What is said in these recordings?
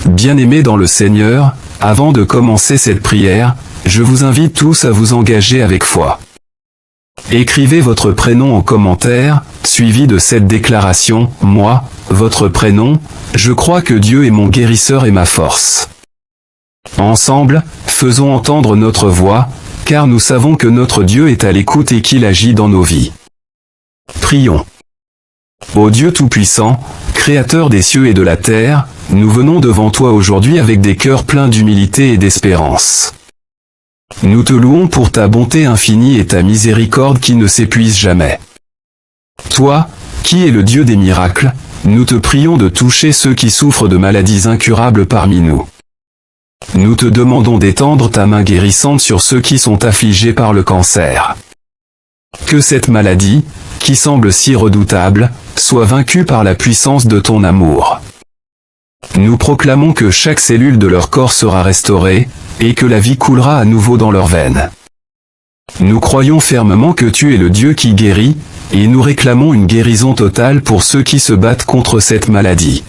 bien-aimés dans le Seigneur, avant de commencer cette prière, je vous invite tous à vous engager avec foi. Écrivez votre prénom en commentaire, suivi de cette déclaration, « Moi, votre prénom, je crois que Dieu est mon guérisseur et ma force. » Ensemble, faisons entendre notre voix, car nous savons que notre Dieu est à l'écoute et qu'il agit dans nos vies. Prions. Ô Dieu Tout-Puissant, Créateur des cieux et de la terre, nous venons devant toi aujourd'hui avec des cœurs pleins d'humilité et d'espérance. Nous te louons pour ta bonté infinie et ta miséricorde qui ne s'épuise jamais. Toi, qui es le Dieu des miracles, nous te prions de toucher ceux qui souffrent de maladies incurables parmi nous. Nous te demandons d'étendre ta main guérissante sur ceux qui sont affligés par le cancer. Que cette maladie, qui semble si redoutable, soit vaincue par la puissance de ton amour. Nous proclamons que chaque cellule de leur corps sera restaurée, et que la vie coulera à nouveau dans leurs veines. Nous croyons fermement que tu es le Dieu qui guérit, et nous réclamons une guérison totale pour ceux qui se battent contre cette maladie.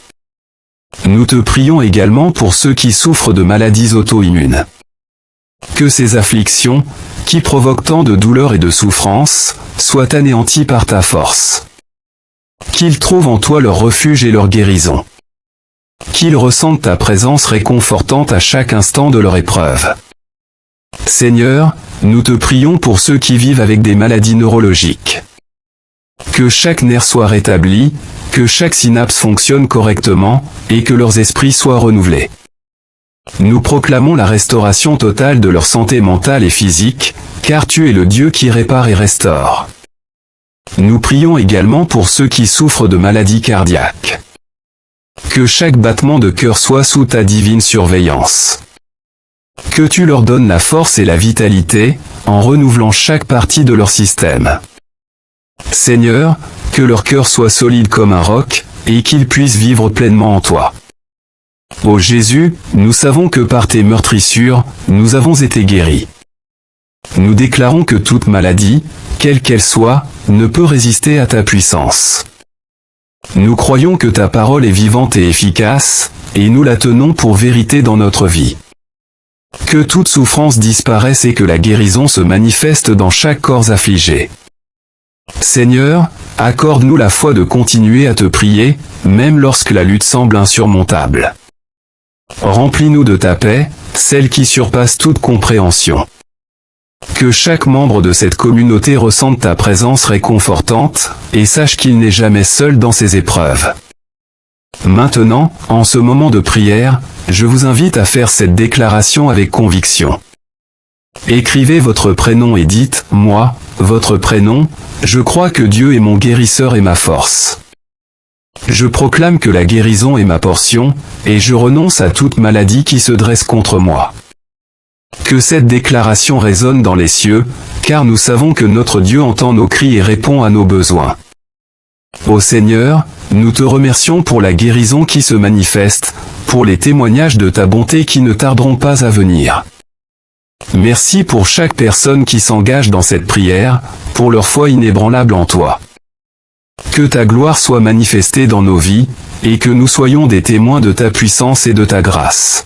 Nous te prions également pour ceux qui souffrent de maladies auto-immunes. Que ces afflictions, qui provoquent tant de douleurs et de souffrances, soient anéanties par ta force. Qu'ils trouvent en toi leur refuge et leur guérison. Qu'ils ressentent ta présence réconfortante à chaque instant de leur épreuve. Seigneur, nous te prions pour ceux qui vivent avec des maladies neurologiques. Que chaque nerf soit rétabli, que chaque synapse fonctionne correctement, et que leurs esprits soient renouvelés. Nous proclamons la restauration totale de leur santé mentale et physique, car tu es le Dieu qui répare et restaure. Nous prions également pour ceux qui souffrent de maladies cardiaques. Que chaque battement de cœur soit sous ta divine surveillance. Que tu leur donnes la force et la vitalité, en renouvelant chaque partie de leur système. Seigneur, que leur cœur soit solide comme un roc, et qu'ils puissent vivre pleinement en toi. Ô Jésus, nous savons que par tes meurtrissures, nous avons été guéris. Nous déclarons que toute maladie, quelle qu'elle soit, ne peut résister à ta puissance. Nous croyons que ta parole est vivante et efficace, et nous la tenons pour vérité dans notre vie. Que toute souffrance disparaisse et que la guérison se manifeste dans chaque corps affligé. Seigneur, accorde-nous la foi de continuer à te prier, même lorsque la lutte semble insurmontable. Remplis-nous de ta paix, celle qui surpasse toute compréhension. Que chaque membre de cette communauté ressente ta présence réconfortante, et sache qu'il n'est jamais seul dans ses épreuves. Maintenant, en ce moment de prière, je vous invite à faire cette déclaration avec conviction. Écrivez votre prénom et dites, « Moi, votre prénom, je crois que Dieu est mon guérisseur et ma force. Je proclame que la guérison est ma portion, et je renonce à toute maladie qui se dresse contre moi. » Que cette déclaration résonne dans les cieux, car nous savons que notre Dieu entend nos cris et répond à nos besoins. Ô Seigneur, nous te remercions pour la guérison qui se manifeste, pour les témoignages de ta bonté qui ne tarderont pas à venir. Merci pour chaque personne qui s'engage dans cette prière, pour leur foi inébranlable en toi. Que ta gloire soit manifestée dans nos vies, et que nous soyons des témoins de ta puissance et de ta grâce.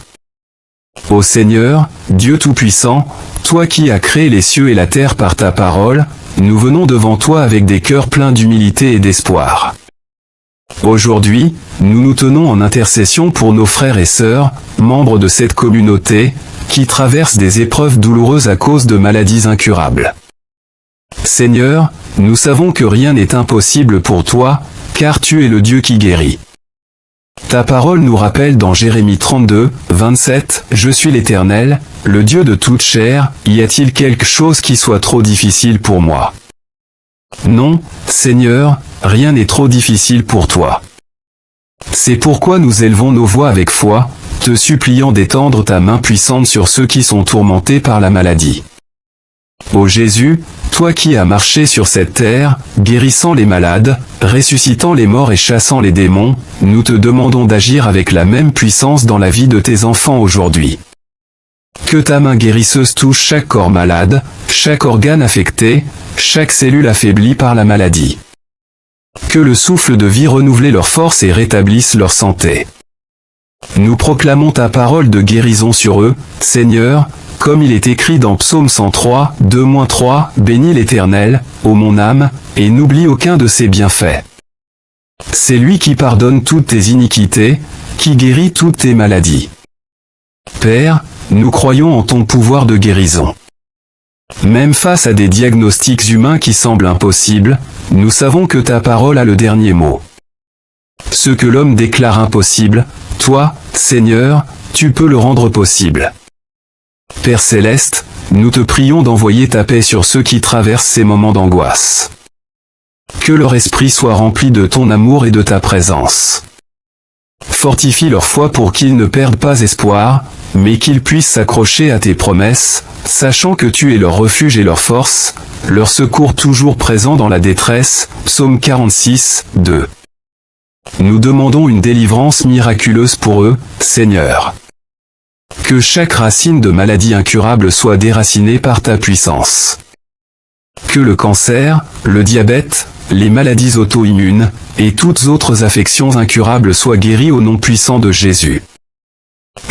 Ô Seigneur, Dieu Tout-Puissant, toi qui as créé les cieux et la terre par ta parole, nous venons devant toi avec des cœurs pleins d'humilité et d'espoir. Aujourd'hui, nous nous tenons en intercession pour nos frères et sœurs, membres de cette communauté, qui traversent des épreuves douloureuses à cause de maladies incurables. Seigneur, nous savons que rien n'est impossible pour toi, car tu es le Dieu qui guérit. Ta parole nous rappelle dans Jérémie 32, 27, « Je suis l'Éternel, le Dieu de toute chair, y a-t-il quelque chose qui soit trop difficile pour moi ?» Non, Seigneur, rien n'est trop difficile pour toi. C'est pourquoi nous élevons nos voix avec foi, te suppliant d'étendre ta main puissante sur ceux qui sont tourmentés par la maladie. Ô Jésus, toi qui as marché sur cette terre, guérissant les malades, ressuscitant les morts et chassant les démons, nous te demandons d'agir avec la même puissance dans la vie de tes enfants aujourd'hui. Que ta main guérisseuse touche chaque corps malade, chaque organe affecté, chaque cellule affaiblie par la maladie. Que le souffle de vie renouvelle leur force et rétablisse leur santé. Nous proclamons ta parole de guérison sur eux, Seigneur, comme il est écrit dans Psaume 103, 2-3, bénis l'Éternel, ô mon âme, et n'oublie aucun de ses bienfaits. C'est lui qui pardonne toutes tes iniquités, qui guérit toutes tes maladies. Père, nous croyons en ton pouvoir de guérison. Même face à des diagnostics humains qui semblent impossibles, nous savons que ta parole a le dernier mot. Ce que l'homme déclare impossible, toi, Seigneur, tu peux le rendre possible. Père céleste, nous te prions d'envoyer ta paix sur ceux qui traversent ces moments d'angoisse. Que leur esprit soit rempli de ton amour et de ta présence. Fortifie leur foi pour qu'ils ne perdent pas espoir, mais qu'ils puissent s'accrocher à tes promesses, sachant que tu es leur refuge et leur force, leur secours toujours présent dans la détresse. Psaume 46, 2. Nous demandons une délivrance miraculeuse pour eux, Seigneur. Que chaque racine de maladie incurable soit déracinée par ta puissance. Que le cancer, le diabète, les maladies auto-immunes, et toutes autres affections incurables soient guéries au nom puissant de Jésus.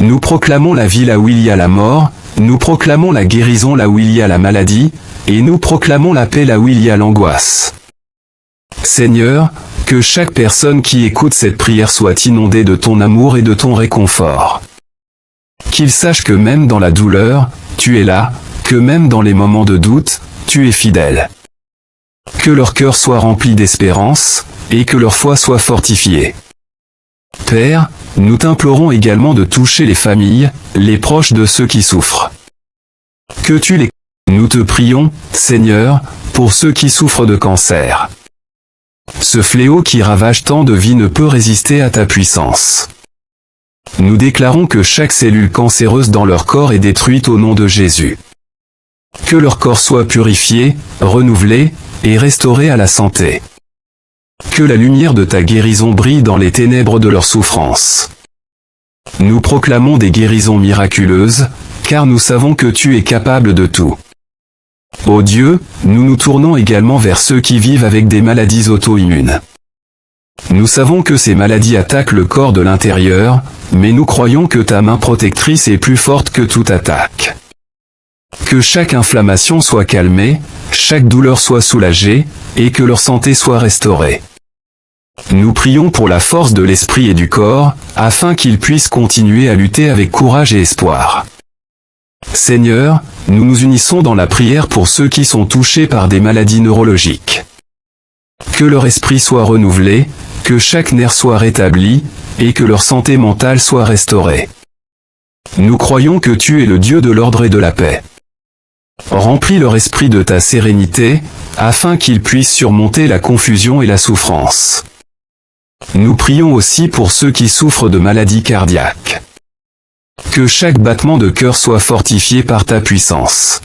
Nous proclamons la vie là où il y a la mort, nous proclamons la guérison là où il y a la maladie, et nous proclamons la paix là où il y a l'angoisse. Seigneur, que chaque personne qui écoute cette prière soit inondée de ton amour et de ton réconfort. Qu'ils sachent que même dans la douleur, tu es là, que même dans les moments de doute, tu es fidèle. Que leur cœur soit rempli d'espérance, et que leur foi soit fortifiée. Père, nous t'implorons également de toucher les familles, les proches de ceux qui souffrent. Que tu les... Nous te prions, Seigneur, pour ceux qui souffrent de cancer. Ce fléau qui ravage tant de vies ne peut résister à ta puissance. Nous déclarons que chaque cellule cancéreuse dans leur corps est détruite au nom de Jésus. Que leur corps soit purifié, renouvelé, et restauré à la santé. Que la lumière de ta guérison brille dans les ténèbres de leur souffrance. Nous proclamons des guérisons miraculeuses, car nous savons que tu es capable de tout. Ô Dieu, nous nous tournons également vers ceux qui vivent avec des maladies auto-immunes. Nous savons que ces maladies attaquent le corps de l'intérieur, mais nous croyons que ta main protectrice est plus forte que toute attaque. Que chaque inflammation soit calmée, chaque douleur soit soulagée, et que leur santé soit restaurée. Nous prions pour la force de l'esprit et du corps, afin qu'ils puissent continuer à lutter avec courage et espoir. Seigneur, nous nous unissons dans la prière pour ceux qui sont touchés par des maladies neurologiques. Que leur esprit soit renouvelé, que chaque nerf soit rétabli, et que leur santé mentale soit restaurée. Nous croyons que tu es le Dieu de l'ordre et de la paix. Remplis leur esprit de ta sérénité, afin qu'ils puissent surmonter la confusion et la souffrance. Nous prions aussi pour ceux qui souffrent de maladies cardiaques. Que chaque battement de cœur soit fortifié par ta puissance.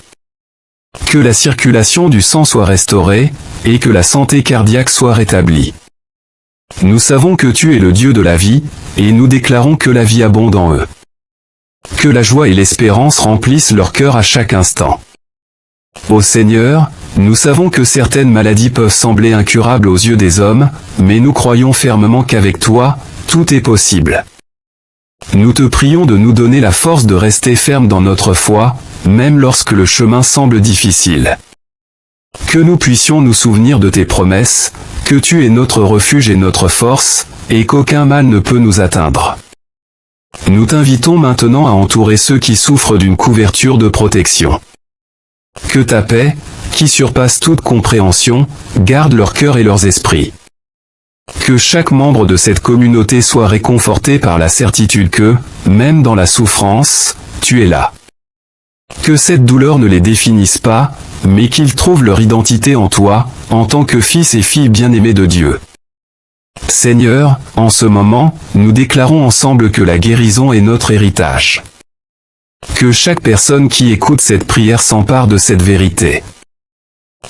Que la circulation du sang soit restaurée, et que la santé cardiaque soit rétablie. Nous savons que tu es le Dieu de la vie, et nous déclarons que la vie abonde en eux. Que la joie et l'espérance remplissent leur cœur à chaque instant. Ô Seigneur, nous savons que certaines maladies peuvent sembler incurables aux yeux des hommes, mais nous croyons fermement qu'avec toi, tout est possible. Nous te prions de nous donner la force de rester ferme dans notre foi, même lorsque le chemin semble difficile. Que nous puissions nous souvenir de tes promesses, que tu es notre refuge et notre force, et qu'aucun mal ne peut nous atteindre. Nous t'invitons maintenant à entourer ceux qui souffrent d'une couverture de protection. Que ta paix, qui surpasse toute compréhension, garde leur cœur et leurs esprits. Que chaque membre de cette communauté soit réconforté par la certitude que, même dans la souffrance, tu es là. Que cette douleur ne les définisse pas, mais qu'ils trouvent leur identité en toi, en tant que fils et filles bien-aimés de Dieu. Seigneur, en ce moment, nous déclarons ensemble que la guérison est notre héritage. Que chaque personne qui écoute cette prière s'empare de cette vérité.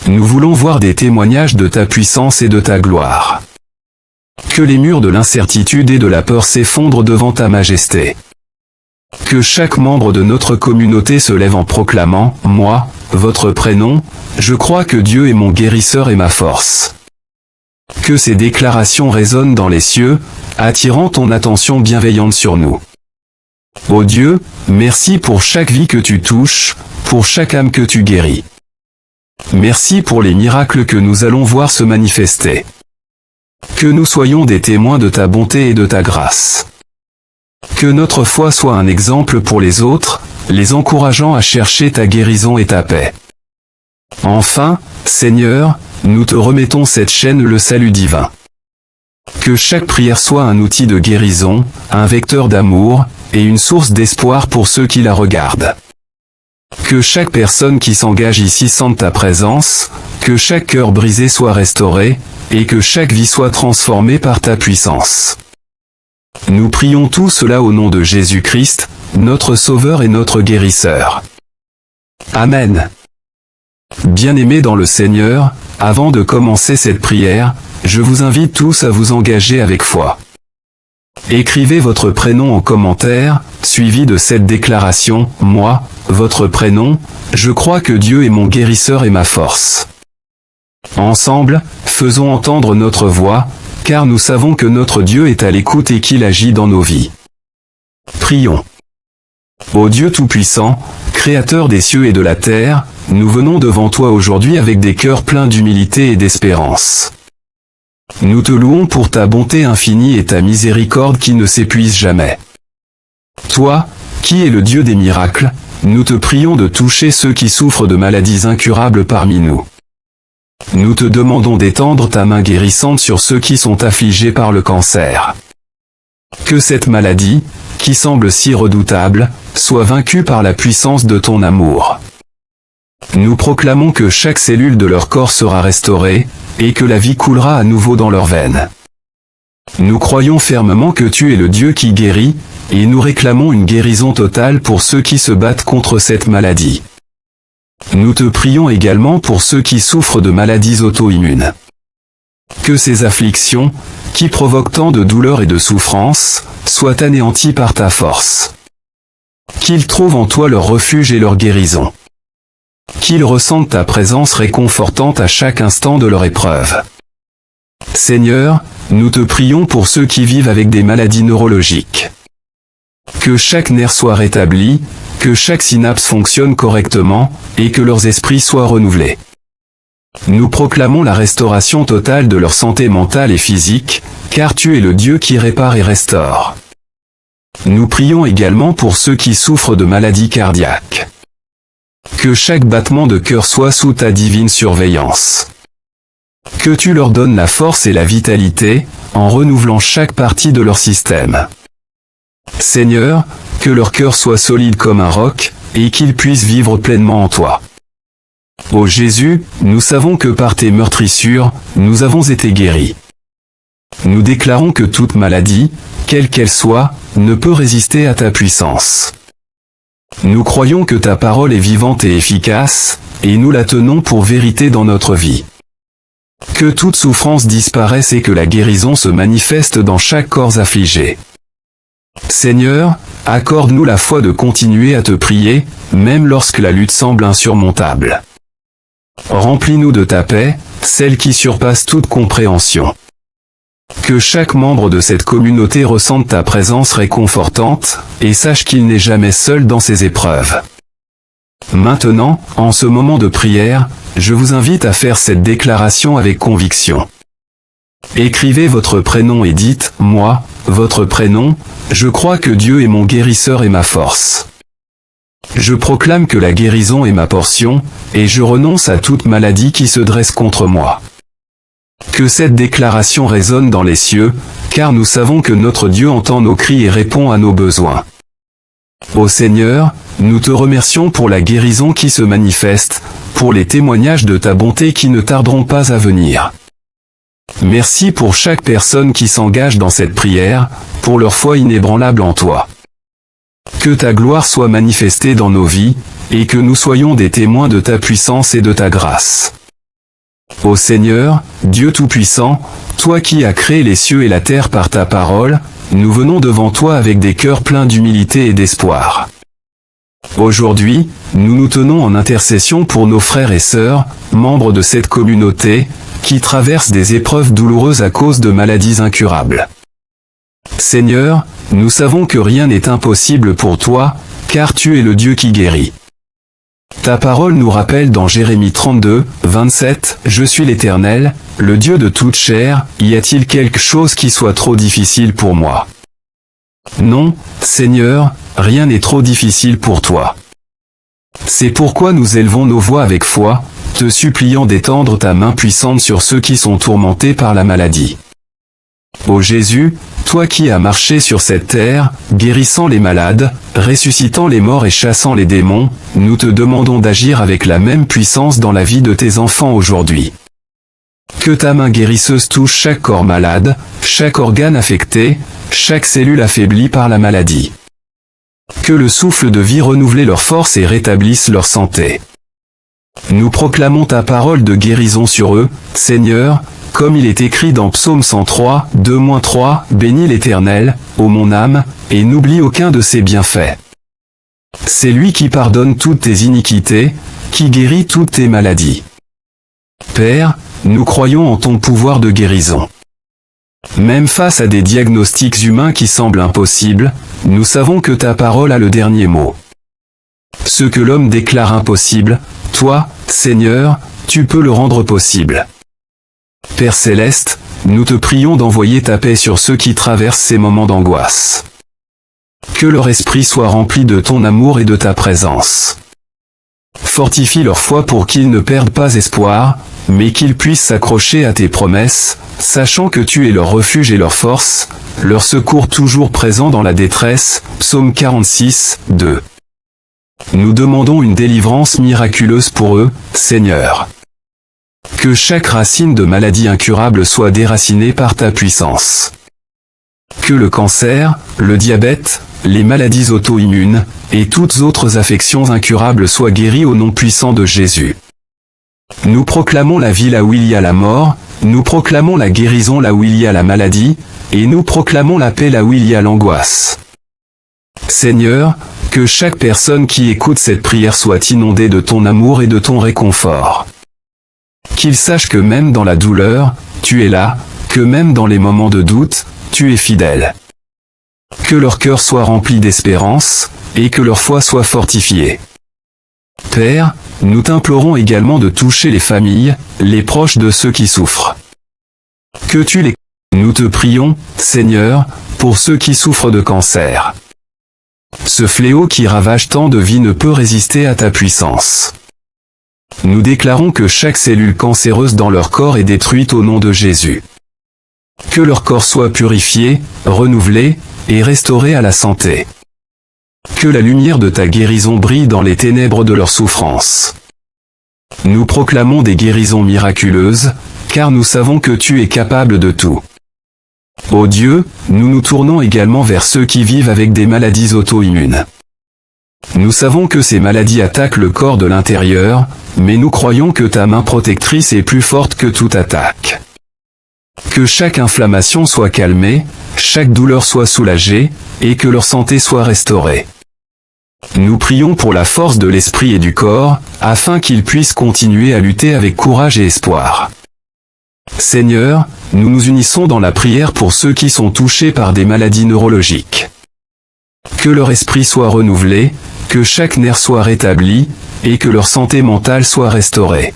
Nous voulons voir des témoignages de ta puissance et de ta gloire. Que les murs de l'incertitude et de la peur s'effondrent devant ta majesté. Que chaque membre de notre communauté se lève en proclamant, moi, votre prénom, je crois que Dieu est mon guérisseur et ma force. Que ces déclarations résonnent dans les cieux, attirant ton attention bienveillante sur nous. Ô Dieu, merci pour chaque vie que tu touches, pour chaque âme que tu guéris. Merci pour les miracles que nous allons voir se manifester. Que nous soyons des témoins de ta bonté et de ta grâce. Que notre foi soit un exemple pour les autres, les encourageant à chercher ta guérison et ta paix. Enfin, Seigneur, nous te remettons cette chaîne le salut divin. Que chaque prière soit un outil de guérison, un vecteur d'amour, et une source d'espoir pour ceux qui la regardent. Que chaque personne qui s'engage ici sente ta présence, que chaque cœur brisé soit restauré, et que chaque vie soit transformée par ta puissance. Nous prions tout cela au nom de Jésus-Christ, notre Sauveur et notre Guérisseur. Amen. Bien-aimés dans le Seigneur, avant de commencer cette prière, je vous invite tous à vous engager avec foi. Écrivez votre prénom en commentaire, suivi de cette déclaration, moi, votre prénom, je crois que Dieu est mon guérisseur et ma force. Ensemble, faisons entendre notre voix, car nous savons que notre Dieu est à l'écoute et qu'il agit dans nos vies. Prions. Ô Dieu Tout-Puissant, Créateur des cieux et de la terre, nous venons devant toi aujourd'hui avec des cœurs pleins d'humilité et d'espérance. Nous te louons pour ta bonté infinie et ta miséricorde qui ne s'épuise jamais. Toi, qui es le Dieu des miracles, nous te prions de toucher ceux qui souffrent de maladies incurables parmi nous. Nous te demandons d'étendre ta main guérissante sur ceux qui sont affligés par le cancer. Que cette maladie, qui semble si redoutable, soit vaincue par la puissance de ton amour. Nous proclamons que chaque cellule de leur corps sera restaurée, et que la vie coulera à nouveau dans leurs veines. Nous croyons fermement que tu es le Dieu qui guérit, et nous réclamons une guérison totale pour ceux qui se battent contre cette maladie. Nous te prions également pour ceux qui souffrent de maladies auto-immunes. Que ces afflictions, qui provoquent tant de douleurs et de souffrances, soient anéanties par ta force. Qu'ils trouvent en toi leur refuge et leur guérison. Qu'ils ressentent ta présence réconfortante à chaque instant de leur épreuve. Seigneur, nous te prions pour ceux qui vivent avec des maladies neurologiques. Que chaque nerf soit rétabli, que chaque synapse fonctionne correctement, et que leurs esprits soient renouvelés. Nous proclamons la restauration totale de leur santé mentale et physique, car tu es le Dieu qui répare et restaure. Nous prions également pour ceux qui souffrent de maladies cardiaques. Que chaque battement de cœur soit sous ta divine surveillance. Que tu leur donnes la force et la vitalité, en renouvelant chaque partie de leur système. Seigneur, que leur cœur soit solide comme un roc, et qu'ils puissent vivre pleinement en toi. Ô Jésus, nous savons que par tes meurtrissures, nous avons été guéris. Nous déclarons que toute maladie, quelle qu'elle soit, ne peut résister à ta puissance. Nous croyons que ta parole est vivante et efficace, et nous la tenons pour vérité dans notre vie. Que toute souffrance disparaisse et que la guérison se manifeste dans chaque corps affligé. Seigneur, accorde-nous la foi de continuer à te prier, même lorsque la lutte semble insurmontable. Remplis-nous de ta paix, celle qui surpasse toute compréhension. Que chaque membre de cette communauté ressente ta présence réconfortante, et sache qu'il n'est jamais seul dans ses épreuves. Maintenant, en ce moment de prière, je vous invite à faire cette déclaration avec conviction. Écrivez votre prénom et dites, moi, votre prénom, je crois que Dieu est mon guérisseur et ma force. Je proclame que la guérison est ma portion, et je renonce à toute maladie qui se dresse contre moi. Que cette déclaration résonne dans les cieux, car nous savons que notre Dieu entend nos cris et répond à nos besoins. Ô Seigneur, nous te remercions pour la guérison qui se manifeste, pour les témoignages de ta bonté qui ne tarderont pas à venir. Merci pour chaque personne qui s'engage dans cette prière, pour leur foi inébranlable en toi. Que ta gloire soit manifestée dans nos vies, et que nous soyons des témoins de ta puissance et de ta grâce. Ô Seigneur, Dieu Tout-Puissant, toi qui as créé les cieux et la terre par ta parole, nous venons devant toi avec des cœurs pleins d'humilité et d'espoir. Aujourd'hui, nous nous tenons en intercession pour nos frères et sœurs, membres de cette communauté, qui traversent des épreuves douloureuses à cause de maladies incurables. Seigneur, nous savons que rien n'est impossible pour toi, car tu es le Dieu qui guérit. Ta parole nous rappelle dans Jérémie 32, 27, « Je suis l'Éternel, le Dieu de toute chair, y a-t-il quelque chose qui soit trop difficile pour moi ?» Non, Seigneur, rien n'est trop difficile pour toi. C'est pourquoi nous élevons nos voix avec foi, te suppliant d'étendre ta main puissante sur ceux qui sont tourmentés par la maladie. Ô Jésus, toi qui as marché sur cette terre, guérissant les malades, ressuscitant les morts et chassant les démons, nous te demandons d'agir avec la même puissance dans la vie de tes enfants aujourd'hui. Que ta main guérisseuse touche chaque corps malade, chaque organe affecté, chaque cellule affaiblie par la maladie. Que le souffle de vie renouvelle leur force et rétablisse leur santé. Nous proclamons ta parole de guérison sur eux, Seigneur, comme il est écrit dans Psaume 103, 2-3, « Bénis l'Éternel, ô mon âme, et n'oublie aucun de ses bienfaits. C'est lui qui pardonne toutes tes iniquités, qui guérit toutes tes maladies. » Père, nous croyons en ton pouvoir de guérison. Même face à des diagnostics humains qui semblent impossibles, nous savons que ta parole a le dernier mot. Ce que l'homme déclare impossible, toi, Seigneur, tu peux le rendre possible. Père Céleste, nous te prions d'envoyer ta paix sur ceux qui traversent ces moments d'angoisse. Que leur esprit soit rempli de ton amour et de ta présence. Fortifie leur foi pour qu'ils ne perdent pas espoir, mais qu'ils puissent s'accrocher à tes promesses, sachant que tu es leur refuge et leur force, leur secours toujours présent dans la détresse. Psaume 46, 2. Nous demandons une délivrance miraculeuse pour eux, Seigneur. Que chaque racine de maladie incurable soit déracinée par ta puissance. Que le cancer, le diabète, les maladies auto-immunes, et toutes autres affections incurables soient guéries au nom puissant de Jésus. Nous proclamons la vie là où il y a la mort, nous proclamons la guérison là où il y a la maladie, et nous proclamons la paix là où il y a l'angoisse. Seigneur, que chaque personne qui écoute cette prière soit inondée de ton amour et de ton réconfort. Qu'ils sachent que même dans la douleur, tu es là, que même dans les moments de doute, tu es fidèle. Que leur cœur soit rempli d'espérance, et que leur foi soit fortifiée. Père, nous t'implorons également de toucher les familles, les proches de ceux qui souffrent. Que tu les... Nous te prions, Seigneur, pour ceux qui souffrent de cancer. Ce fléau qui ravage tant de vies ne peut résister à ta puissance. Nous déclarons que chaque cellule cancéreuse dans leur corps est détruite au nom de Jésus. Que leur corps soit purifié, renouvelé, et restauré à la santé. Que la lumière de ta guérison brille dans les ténèbres de leur souffrance. Nous proclamons des guérisons miraculeuses, car nous savons que tu es capable de tout. Ô Dieu, nous nous tournons également vers ceux qui vivent avec des maladies auto-immunes. Nous savons que ces maladies attaquent le corps de l'intérieur, mais nous croyons que ta main protectrice est plus forte que toute attaque. Que chaque inflammation soit calmée, chaque douleur soit soulagée, et que leur santé soit restaurée. Nous prions pour la force de l'esprit et du corps, afin qu'ils puissent continuer à lutter avec courage et espoir. Seigneur, nous nous unissons dans la prière pour ceux qui sont touchés par des maladies neurologiques. Que leur esprit soit renouvelé, que chaque nerf soit rétabli, et que leur santé mentale soit restaurée.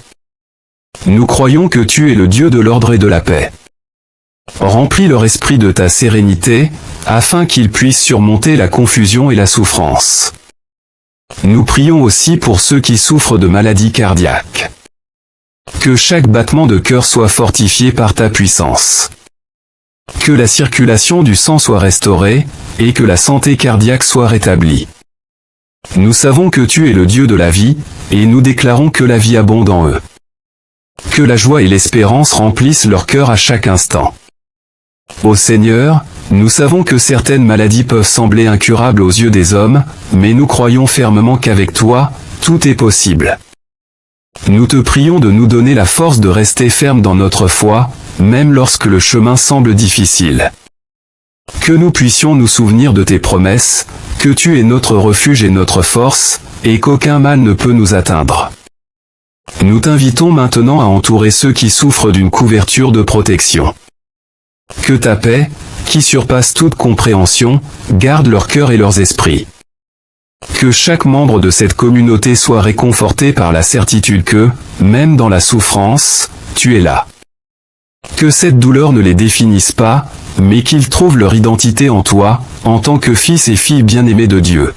Nous croyons que tu es le Dieu de l'ordre et de la paix. Remplis leur esprit de ta sérénité, afin qu'ils puissent surmonter la confusion et la souffrance. Nous prions aussi pour ceux qui souffrent de maladies cardiaques. Que chaque battement de cœur soit fortifié par ta puissance. Que la circulation du sang soit restaurée, et que la santé cardiaque soit rétablie. Nous savons que tu es le Dieu de la vie, et nous déclarons que la vie abonde en eux. Que la joie et l'espérance remplissent leur cœur à chaque instant. Ô Seigneur, nous savons que certaines maladies peuvent sembler incurables aux yeux des hommes, mais nous croyons fermement qu'avec toi, tout est possible. Nous te prions de nous donner la force de rester ferme dans notre foi, même lorsque le chemin semble difficile. Que nous puissions nous souvenir de tes promesses, que tu es notre refuge et notre force, et qu'aucun mal ne peut nous atteindre. Nous t'invitons maintenant à entourer ceux qui souffrent d'une couverture de protection. Que ta paix, qui surpasse toute compréhension, garde leur cœur et leurs esprits. Que chaque membre de cette communauté soit réconforté par la certitude que, même dans la souffrance, tu es là. Que cette douleur ne les définisse pas, mais qu'ils trouvent leur identité en toi, en tant que fils et filles bien-aimés de Dieu.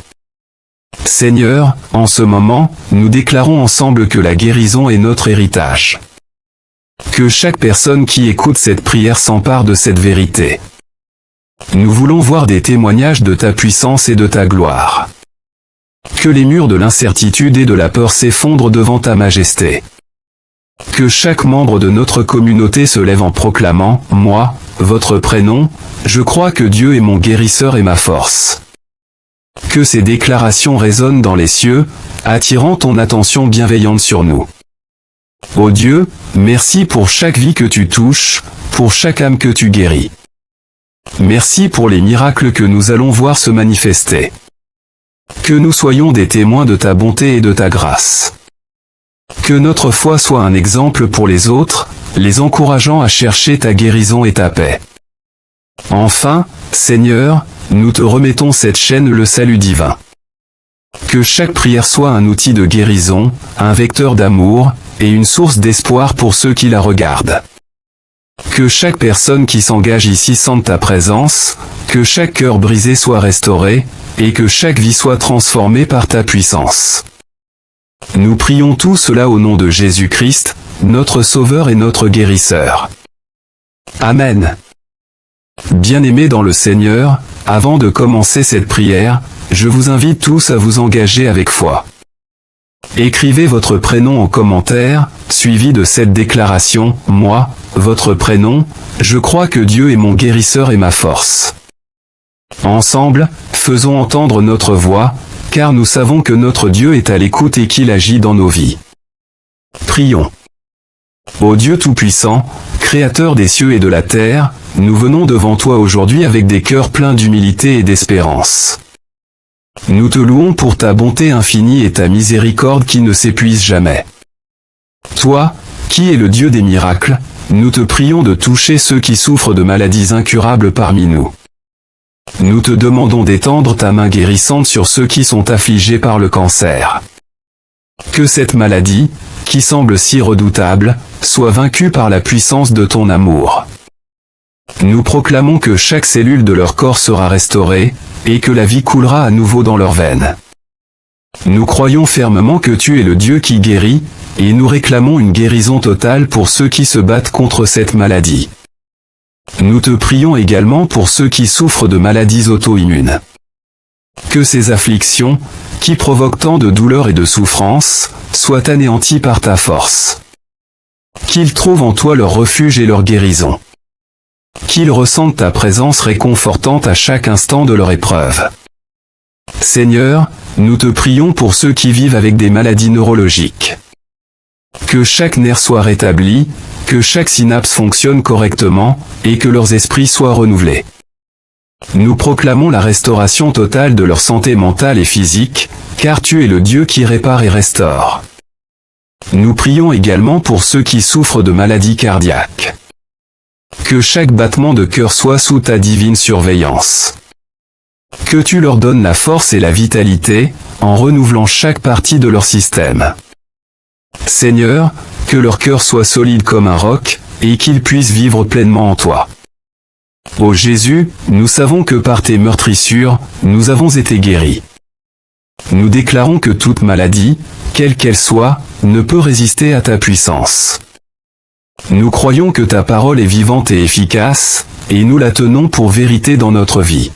Seigneur, en ce moment, nous déclarons ensemble que la guérison est notre héritage. Que chaque personne qui écoute cette prière s'empare de cette vérité. Nous voulons voir des témoignages de ta puissance et de ta gloire. Que les murs de l'incertitude et de la peur s'effondrent devant ta majesté. Que chaque membre de notre communauté se lève en proclamant, « Moi, votre prénom, je crois que Dieu est mon guérisseur et ma force. » Que ces déclarations résonnent dans les cieux, attirant ton attention bienveillante sur nous. Ô Dieu, merci pour chaque vie que tu touches, pour chaque âme que tu guéris. Merci pour les miracles que nous allons voir se manifester. Que nous soyons des témoins de ta bonté et de ta grâce. Que notre foi soit un exemple pour les autres, les encourageant à chercher ta guérison et ta paix. Enfin, Seigneur, nous te remettons cette chaîne le salut divin. Que chaque prière soit un outil de guérison, un vecteur d'amour, et une source d'espoir pour ceux qui la regardent. Que chaque personne qui s'engage ici sente ta présence, que chaque cœur brisé soit restauré, et que chaque vie soit transformée par ta puissance. Nous prions tout cela au nom de Jésus-Christ, notre Sauveur et notre Guérisseur. Amen. Bien-aimés dans le Seigneur, avant de commencer cette prière, je vous invite tous à vous engager avec foi. Écrivez votre prénom en commentaire, suivi de cette déclaration, « Moi, votre prénom, je crois que Dieu est mon guérisseur et ma force. » Ensemble, faisons entendre notre voix, car nous savons que notre Dieu est à l'écoute et qu'il agit dans nos vies. Prions. Ô Dieu Tout-Puissant, Créateur des cieux et de la terre, nous venons devant toi aujourd'hui avec des cœurs pleins d'humilité et d'espérance. Nous te louons pour ta bonté infinie et ta miséricorde qui ne s'épuise jamais. Toi, qui es le Dieu des miracles, nous te prions de toucher ceux qui souffrent de maladies incurables parmi nous. Nous te demandons d'étendre ta main guérissante sur ceux qui sont affligés par le cancer. Que cette maladie, qui semble si redoutable, soit vaincue par la puissance de ton amour. Nous proclamons que chaque cellule de leur corps sera restaurée, et que la vie coulera à nouveau dans leurs veines. Nous croyons fermement que tu es le Dieu qui guérit, et nous réclamons une guérison totale pour ceux qui se battent contre cette maladie. Nous te prions également pour ceux qui souffrent de maladies auto-immunes. Que ces afflictions, qui provoquent tant de douleur et de souffrance, soient anéanties par ta force. Qu'ils trouvent en toi leur refuge et leur guérison. Qu'ils ressentent ta présence réconfortante à chaque instant de leur épreuve. Seigneur, nous te prions pour ceux qui vivent avec des maladies neurologiques. Que chaque nerf soit rétabli, que chaque synapse fonctionne correctement, et que leurs esprits soient renouvelés. Nous proclamons la restauration totale de leur santé mentale et physique, car tu es le Dieu qui répare et restaure. Nous prions également pour ceux qui souffrent de maladies cardiaques. Que chaque battement de cœur soit sous ta divine surveillance. Que tu leur donnes la force et la vitalité, en renouvelant chaque partie de leur système. Seigneur, que leur cœur soit solide comme un roc, et qu'ils puissent vivre pleinement en toi. Ô Jésus, nous savons que par tes meurtrissures, nous avons été guéris. Nous déclarons que toute maladie, quelle qu'elle soit, ne peut résister à ta puissance. Nous croyons que ta parole est vivante et efficace, et nous la tenons pour vérité dans notre vie.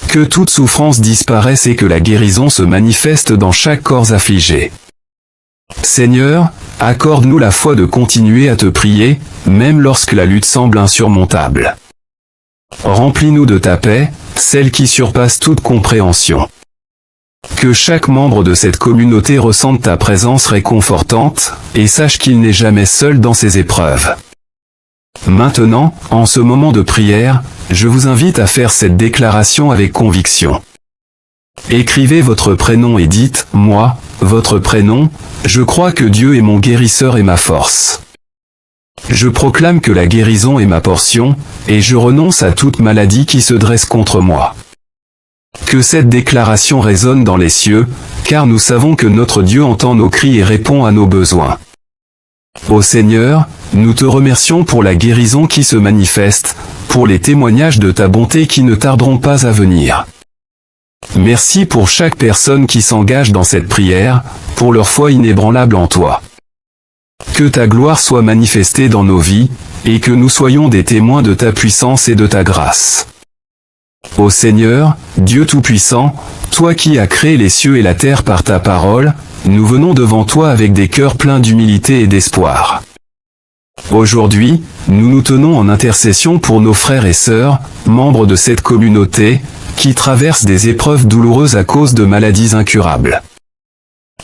Que toute souffrance disparaisse et que la guérison se manifeste dans chaque corps affligé. Seigneur, accorde-nous la foi de continuer à te prier, même lorsque la lutte semble insurmontable. Remplis-nous de ta paix, celle qui surpasse toute compréhension. Que chaque membre de cette communauté ressente ta présence réconfortante, et sache qu'il n'est jamais seul dans ses épreuves. Maintenant, en ce moment de prière, je vous invite à faire cette déclaration avec conviction. Écrivez votre prénom et dites, moi, votre prénom, je crois que Dieu est mon guérisseur et ma force. Je proclame que la guérison est ma portion, et je renonce à toute maladie qui se dresse contre moi. Que cette déclaration résonne dans les cieux, car nous savons que notre Dieu entend nos cris et répond à nos besoins. Ô Seigneur, nous te remercions pour la guérison qui se manifeste, pour les témoignages de ta bonté qui ne tarderont pas à venir. Merci pour chaque personne qui s'engage dans cette prière, pour leur foi inébranlable en toi. Que ta gloire soit manifestée dans nos vies, et que nous soyons des témoins de ta puissance et de ta grâce. Ô Seigneur, Dieu Tout-Puissant, toi qui as créé les cieux et la terre par ta parole, nous venons devant toi avec des cœurs pleins d'humilité et d'espoir. Aujourd'hui, nous nous tenons en intercession pour nos frères et sœurs, membres de cette communauté, qui traversent des épreuves douloureuses à cause de maladies incurables.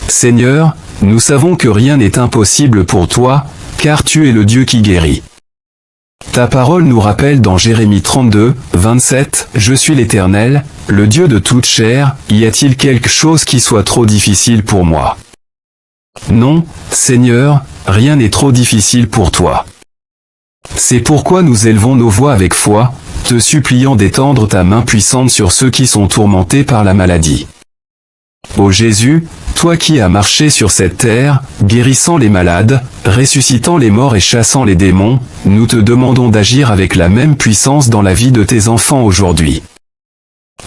Seigneur, nous savons que rien n'est impossible pour toi, car tu es le Dieu qui guérit. Ta parole nous rappelle dans Jérémie 32, 27, « Je suis l'Éternel, le Dieu de toute chair, y a-t-il quelque chose qui soit trop difficile pour moi ?» Non, Seigneur, rien n'est trop difficile pour toi. C'est pourquoi nous élevons nos voix avec foi, te suppliant d'étendre ta main puissante sur ceux qui sont tourmentés par la maladie. Ô Jésus, toi qui as marché sur cette terre, guérissant les malades, ressuscitant les morts et chassant les démons, nous te demandons d'agir avec la même puissance dans la vie de tes enfants aujourd'hui.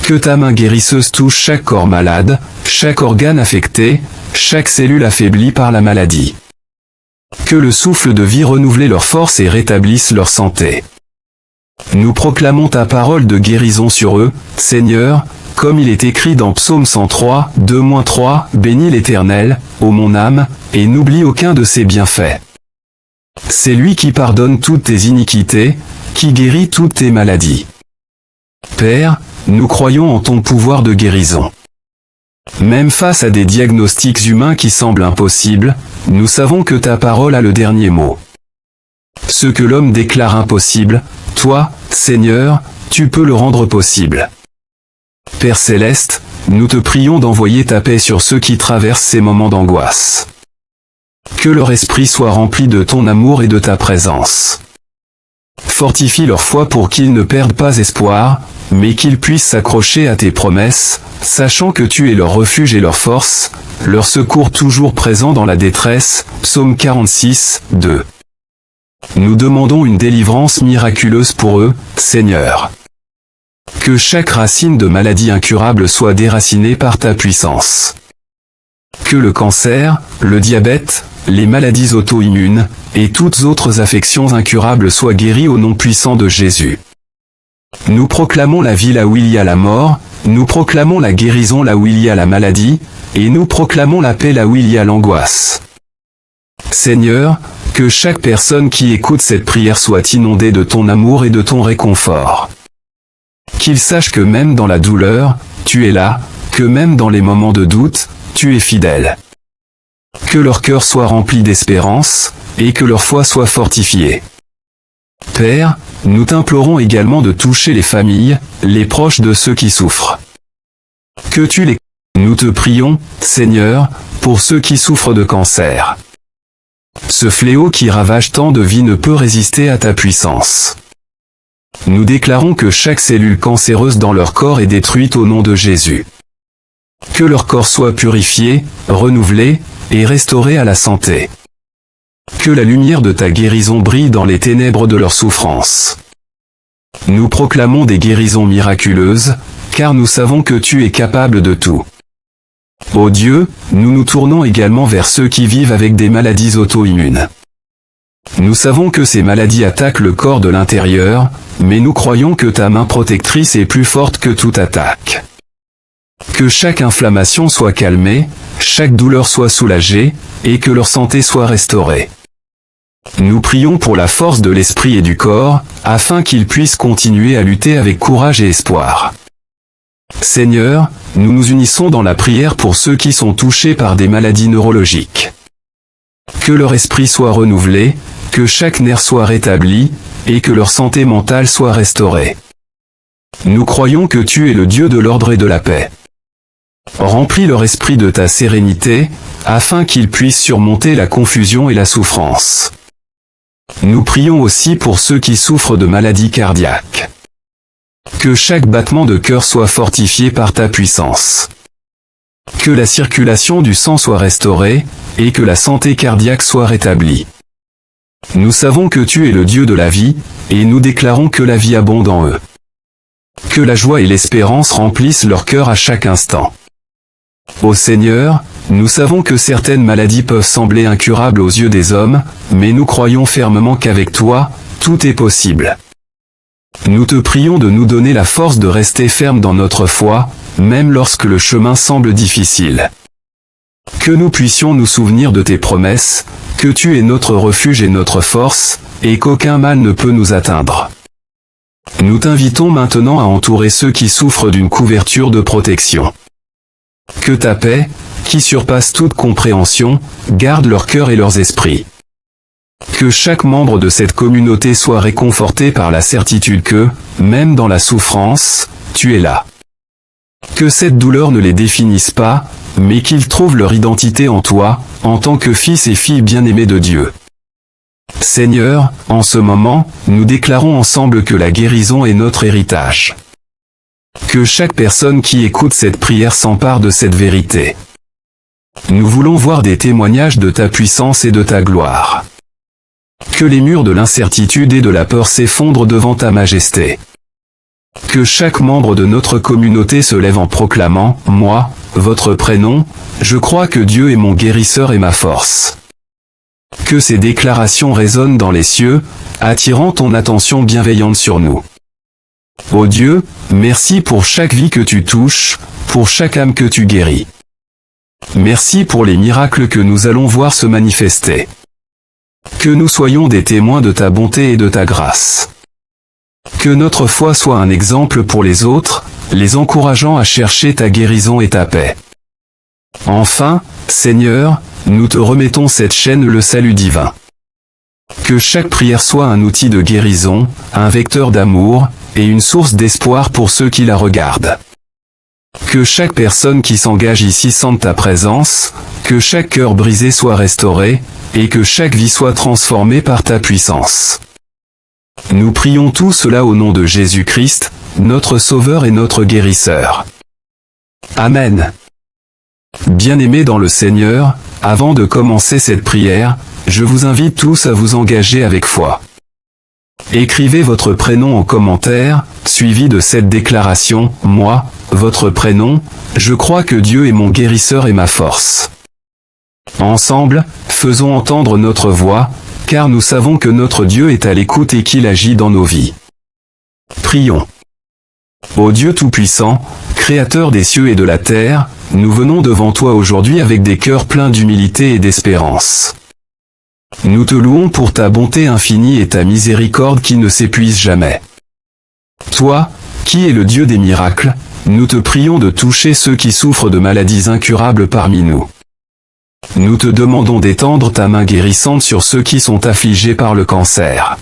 Que ta main guérisseuse touche chaque corps malade, chaque organe affecté, chaque cellule affaiblie par la maladie. Que le souffle de vie renouvelle leur force et rétablisse leur santé. Nous proclamons ta parole de guérison sur eux, Seigneur, comme il est écrit dans Psaume 103, 2-3, « Bénis l'Éternel, ô mon âme, et n'oublie aucun de ses bienfaits. C'est lui qui pardonne toutes tes iniquités, qui guérit toutes tes maladies. » Père, nous croyons en ton pouvoir de guérison. Même face à des diagnostics humains qui semblent impossibles, nous savons que ta parole a le dernier mot. Ce que l'homme déclare impossible, toi, Seigneur, tu peux le rendre possible. Père Céleste, nous te prions d'envoyer ta paix sur ceux qui traversent ces moments d'angoisse. Que leur esprit soit rempli de ton amour et de ta présence. Fortifie leur foi pour qu'ils ne perdent pas espoir, mais qu'ils puissent s'accrocher à tes promesses, sachant que tu es leur refuge et leur force, leur secours toujours présent dans la détresse. Psaume 46, 2. Nous demandons une délivrance miraculeuse pour eux, Seigneur. Que chaque racine de maladie incurable soit déracinée par ta puissance. Que le cancer, le diabète, les maladies auto-immunes, et toutes autres affections incurables soient guéries au nom puissant de Jésus. Nous proclamons la vie là où il y a la mort, nous proclamons la guérison là où il y a la maladie, et nous proclamons la paix là où il y a l'angoisse. Seigneur, que chaque personne qui écoute cette prière soit inondée de ton amour et de ton réconfort. Qu'ils sachent que même dans la douleur, tu es là, que même dans les moments de doute, tu es fidèle. Que leur cœur soit rempli d'espérance, et que leur foi soit fortifiée. Père, nous t'implorons également de toucher les familles, les proches de ceux qui souffrent. Que tu les... Nous te prions, Seigneur, pour ceux qui souffrent de cancer. Ce fléau qui ravage tant de vies ne peut résister à ta puissance. Nous déclarons que chaque cellule cancéreuse dans leur corps est détruite au nom de Jésus. Que leur corps soit purifié, renouvelé, et restauré à la santé. Que la lumière de ta guérison brille dans les ténèbres de leur souffrance. Nous proclamons des guérisons miraculeuses, car nous savons que tu es capable de tout. Ô Dieu, nous nous tournons également vers ceux qui vivent avec des maladies auto-immunes. Nous savons que ces maladies attaquent le corps de l'intérieur, mais nous croyons que ta main protectrice est plus forte que toute attaque. Que chaque inflammation soit calmée, chaque douleur soit soulagée, et que leur santé soit restaurée. Nous prions pour la force de l'esprit et du corps, afin qu'ils puissent continuer à lutter avec courage et espoir. Seigneur, nous nous unissons dans la prière pour ceux qui sont touchés par des maladies neurologiques. Que leur esprit soit renouvelé, que chaque nerf soit rétabli, et que leur santé mentale soit restaurée. Nous croyons que tu es le Dieu de l'ordre et de la paix. Remplis leur esprit de ta sérénité, afin qu'ils puissent surmonter la confusion et la souffrance. Nous prions aussi pour ceux qui souffrent de maladies cardiaques. Que chaque battement de cœur soit fortifié par ta puissance. Que la circulation du sang soit restaurée, et que la santé cardiaque soit rétablie. Nous savons que tu es le Dieu de la vie, et nous déclarons que la vie abonde en eux. Que la joie et l'espérance remplissent leur cœur à chaque instant. Ô Seigneur, nous savons que certaines maladies peuvent sembler incurables aux yeux des hommes, mais nous croyons fermement qu'avec toi, tout est possible. Nous te prions de nous donner la force de rester ferme dans notre foi, même lorsque le chemin semble difficile. Que nous puissions nous souvenir de tes promesses, que tu es notre refuge et notre force, et qu'aucun mal ne peut nous atteindre. Nous t'invitons maintenant à entourer ceux qui souffrent d'une couverture de protection. Que ta paix, qui surpasse toute compréhension, garde leur cœur et leurs esprits. Que chaque membre de cette communauté soit réconforté par la certitude que, même dans la souffrance, tu es là. Que cette douleur ne les définisse pas, mais qu'ils trouvent leur identité en toi, en tant que fils et filles bien-aimés de Dieu. Seigneur, en ce moment, nous déclarons ensemble que la guérison est notre héritage. Que chaque personne qui écoute cette prière s'empare de cette vérité. Nous voulons voir des témoignages de ta puissance et de ta gloire. Que les murs de l'incertitude et de la peur s'effondrent devant ta majesté. Que chaque membre de notre communauté se lève en proclamant, « Moi, votre prénom, je crois que Dieu est mon guérisseur et ma force. » Que ces déclarations résonnent dans les cieux, attirant ton attention bienveillante sur nous. Ô Dieu, merci pour chaque vie que tu touches, pour chaque âme que tu guéris. Merci pour les miracles que nous allons voir se manifester. Que nous soyons des témoins de ta bonté et de ta grâce. Que notre foi soit un exemple pour les autres, les encourageant à chercher ta guérison et ta paix. Enfin, Seigneur, nous te remettons cette chaîne le salut divin. Que chaque prière soit un outil de guérison, un vecteur d'amour, et une source d'espoir pour ceux qui la regardent. Que chaque personne qui s'engage ici sente ta présence, que chaque cœur brisé soit restauré, et que chaque vie soit transformée par ta puissance. Nous prions tout cela au nom de Jésus-Christ, notre Sauveur et notre Guérisseur. Amen. Bien-aimés dans le Seigneur, avant de commencer cette prière, je vous invite tous à vous engager avec foi. Écrivez votre prénom en commentaire, suivi de cette déclaration, « Moi, votre prénom, je crois que Dieu est mon guérisseur et ma force. » Ensemble, faisons entendre notre voix, car nous savons que notre Dieu est à l'écoute et qu'il agit dans nos vies. Prions. Ô Dieu Tout-Puissant, Créateur des cieux et de la terre, nous venons devant toi aujourd'hui avec des cœurs pleins d'humilité et d'espérance. Nous te louons pour ta bonté infinie et ta miséricorde qui ne s'épuise jamais. Toi, qui es le Dieu des miracles, nous te prions de toucher ceux qui souffrent de maladies incurables parmi nous. Nous te demandons d'étendre ta main guérissante sur ceux qui sont affligés par le cancer.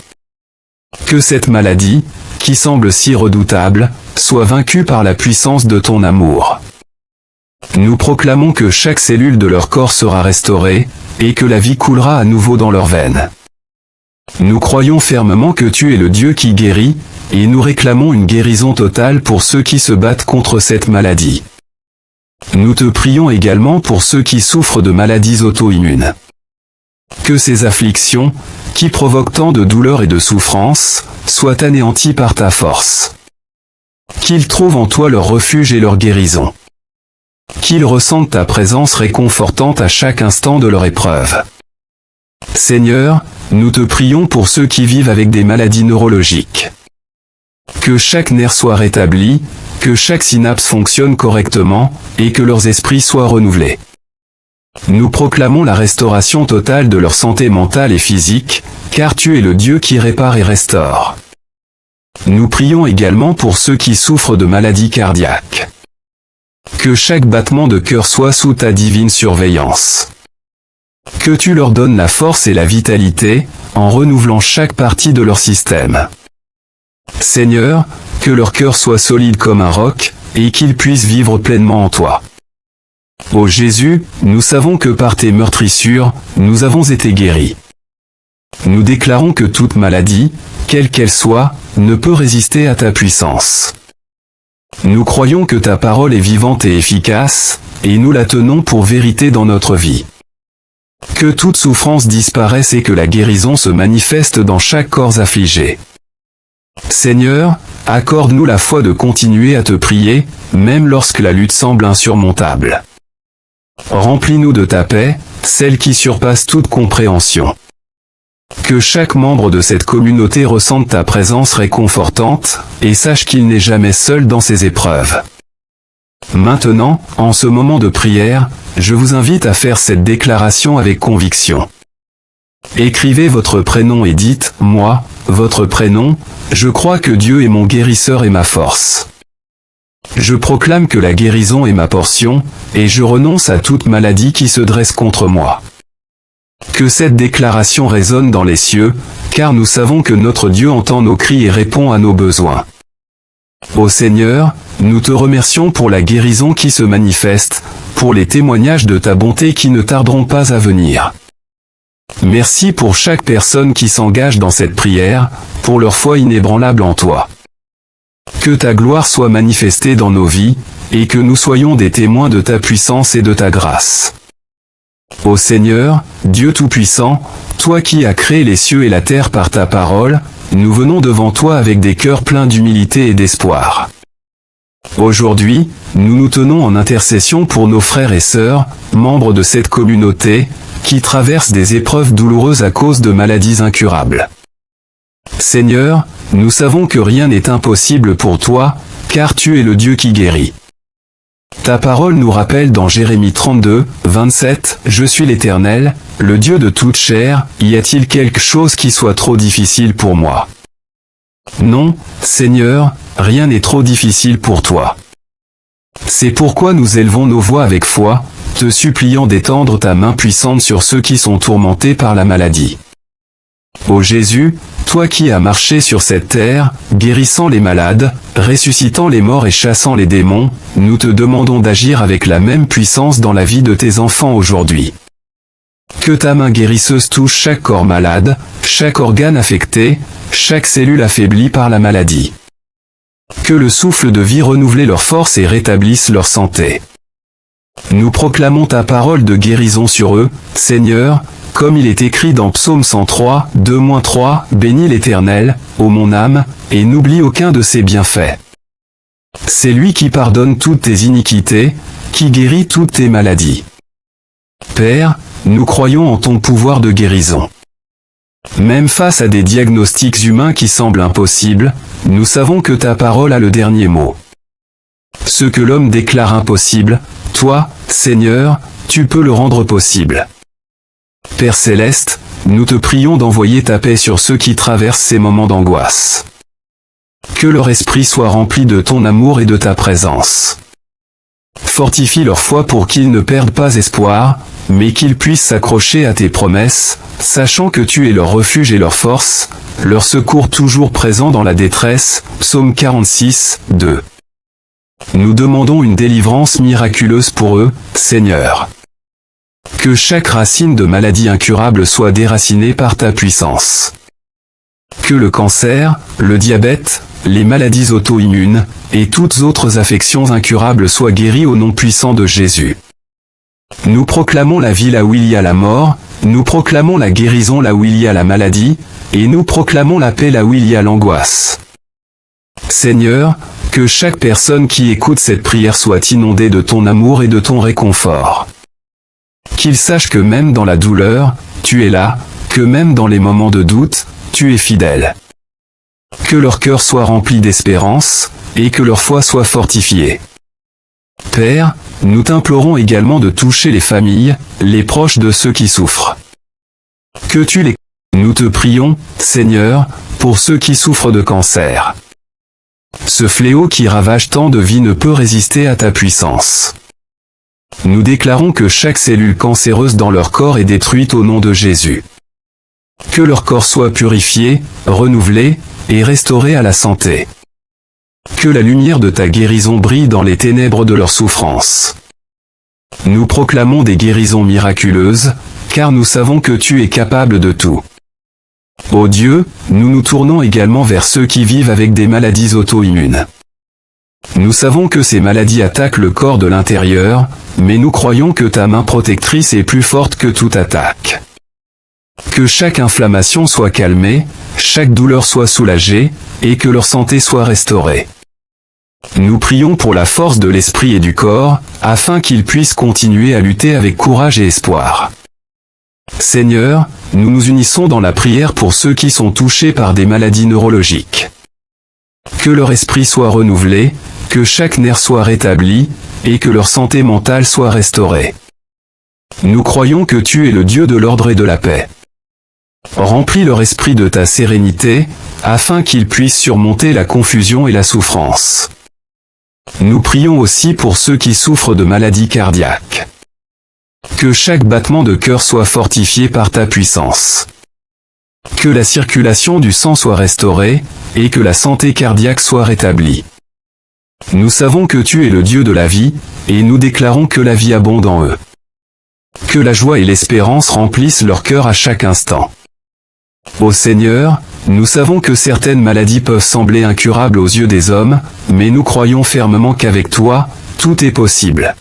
Que cette maladie, qui semble si redoutable, soit vaincue par la puissance de ton amour. Nous proclamons que chaque cellule de leur corps sera restaurée, et que la vie coulera à nouveau dans leurs veines. Nous croyons fermement que tu es le Dieu qui guérit, et nous réclamons une guérison totale pour ceux qui se battent contre cette maladie. Nous te prions également pour ceux qui souffrent de maladies auto-immunes. Que ces afflictions, qui provoquent tant de douleur et de souffrance, soient anéanties par ta force. Qu'ils trouvent en toi leur refuge et leur guérison. Qu'ils ressentent ta présence réconfortante à chaque instant de leur épreuve. Seigneur, nous te prions pour ceux qui vivent avec des maladies neurologiques. Que chaque nerf soit rétabli, que chaque synapse fonctionne correctement, et que leurs esprits soient renouvelés. Nous proclamons la restauration totale de leur santé mentale et physique, car tu es le Dieu qui répare et restaure. Nous prions également pour ceux qui souffrent de maladies cardiaques. Que chaque battement de cœur soit sous ta divine surveillance. Que tu leur donnes la force et la vitalité, en renouvelant chaque partie de leur système. Seigneur, que leur cœur soit solide comme un roc, et qu'ils puissent vivre pleinement en toi. Ô Jésus, nous savons que par tes meurtrissures, nous avons été guéris. Nous déclarons que toute maladie, quelle qu'elle soit, ne peut résister à ta puissance. Nous croyons que ta parole est vivante et efficace, et nous la tenons pour vérité dans notre vie. Que toute souffrance disparaisse et que la guérison se manifeste dans chaque corps affligé. Seigneur, accorde-nous la foi de continuer à te prier, même lorsque la lutte semble insurmontable. Remplis-nous de ta paix, celle qui surpasse toute compréhension. Que chaque membre de cette communauté ressente ta présence réconfortante, et sache qu'il n'est jamais seul dans ses épreuves. Maintenant, en ce moment de prière, je vous invite à faire cette déclaration avec conviction. Écrivez votre prénom et dites, moi, votre prénom, je crois que Dieu est mon guérisseur et ma force. Je proclame que la guérison est ma portion, et je renonce à toute maladie qui se dresse contre moi. Que cette déclaration résonne dans les cieux, car nous savons que notre Dieu entend nos cris et répond à nos besoins. Ô Seigneur, nous te remercions pour la guérison qui se manifeste, pour les témoignages de ta bonté qui ne tarderont pas à venir. Merci pour chaque personne qui s'engage dans cette prière, pour leur foi inébranlable en toi. Que ta gloire soit manifestée dans nos vies, et que nous soyons des témoins de ta puissance et de ta grâce. Ô Seigneur, Dieu Tout-Puissant, toi qui as créé les cieux et la terre par ta parole, nous venons devant toi avec des cœurs pleins d'humilité et d'espoir. Aujourd'hui, nous nous tenons en intercession pour nos frères et sœurs, membres de cette communauté, qui traversent des épreuves douloureuses à cause de maladies incurables. Seigneur, nous savons que rien n'est impossible pour toi, car tu es le Dieu qui guérit. Ta parole nous rappelle dans Jérémie 32, 27, « Je suis l'Éternel, le Dieu de toute chair, y a-t-il quelque chose qui soit trop difficile pour moi ?» Non, Seigneur, rien n'est trop difficile pour toi. C'est pourquoi nous élevons nos voix avec foi, te suppliant d'étendre ta main puissante sur ceux qui sont tourmentés par la maladie. Ô Jésus, toi qui as marché sur cette terre, guérissant les malades, ressuscitant les morts et chassant les démons, nous te demandons d'agir avec la même puissance dans la vie de tes enfants aujourd'hui. Que ta main guérisseuse touche chaque corps malade, chaque organe affecté, chaque cellule affaiblie par la maladie. Que le souffle de vie renouvelle leur force et rétablisse leur santé. Nous proclamons ta parole de guérison sur eux, Seigneur, comme il est écrit dans Psaume 103, 2-3, « Bénis l'Éternel, ô mon âme, et n'oublie aucun de ses bienfaits. C'est lui qui pardonne toutes tes iniquités, qui guérit toutes tes maladies. » Père, nous croyons en ton pouvoir de guérison. Même face à des diagnostics humains qui semblent impossibles, nous savons que ta parole a le dernier mot. Ce que l'homme déclare impossible, toi, Seigneur, tu peux le rendre possible. Père Céleste, nous te prions d'envoyer ta paix sur ceux qui traversent ces moments d'angoisse. Que leur esprit soit rempli de ton amour et de ta présence. Fortifie leur foi pour qu'ils ne perdent pas espoir, mais qu'ils puissent s'accrocher à tes promesses, sachant que tu es leur refuge et leur force, leur secours toujours présent dans la détresse. Psaume 46, 2. Nous demandons une délivrance miraculeuse pour eux, Seigneur. Que chaque racine de maladie incurable soit déracinée par ta puissance. Que le cancer, le diabète, les maladies auto-immunes, et toutes autres affections incurables soient guéries au nom puissant de Jésus. Nous proclamons la vie là où il y a la mort, nous proclamons la guérison là où il y a la maladie, et nous proclamons la paix là où il y a l'angoisse. Seigneur, que chaque personne qui écoute cette prière soit inondée de ton amour et de ton réconfort. Qu'ils sachent que même dans la douleur, tu es là, que même dans les moments de doute, tu es fidèle. Que leur cœur soit rempli d'espérance, et que leur foi soit fortifiée. Père, nous t'implorons également de toucher les familles, les proches de ceux qui souffrent. Que tu les... Nous te prions, Seigneur, pour ceux qui souffrent de cancer. Ce fléau qui ravage tant de vies ne peut résister à ta puissance. Nous déclarons que chaque cellule cancéreuse dans leur corps est détruite au nom de Jésus. Que leur corps soit purifié, renouvelé, et restauré à la santé. Que la lumière de ta guérison brille dans les ténèbres de leur souffrance. Nous proclamons des guérisons miraculeuses, car nous savons que tu es capable de tout. Ô Dieu, nous nous tournons également vers ceux qui vivent avec des maladies auto-immunes. Nous savons que ces maladies attaquent le corps de l'intérieur, mais nous croyons que ta main protectrice est plus forte que toute attaque. Que chaque inflammation soit calmée, chaque douleur soit soulagée, et que leur santé soit restaurée. Nous prions pour la force de l'esprit et du corps, afin qu'ils puissent continuer à lutter avec courage et espoir. Seigneur, nous nous unissons dans la prière pour ceux qui sont touchés par des maladies neurologiques. Que leur esprit soit renouvelé, que chaque nerf soit rétabli, et que leur santé mentale soit restaurée. Nous croyons que tu es le Dieu de l'ordre et de la paix. Remplis leur esprit de ta sérénité, afin qu'ils puissent surmonter la confusion et la souffrance. Nous prions aussi pour ceux qui souffrent de maladies cardiaques. Que chaque battement de cœur soit fortifié par ta puissance. Que la circulation du sang soit restaurée, et que la santé cardiaque soit rétablie. Nous savons que tu es le Dieu de la vie, et nous déclarons que la vie abonde en eux. Que la joie et l'espérance remplissent leur cœur à chaque instant. Ô Seigneur, nous savons que certaines maladies peuvent sembler incurables aux yeux des hommes, mais nous croyons fermement qu'avec toi, tout est possible.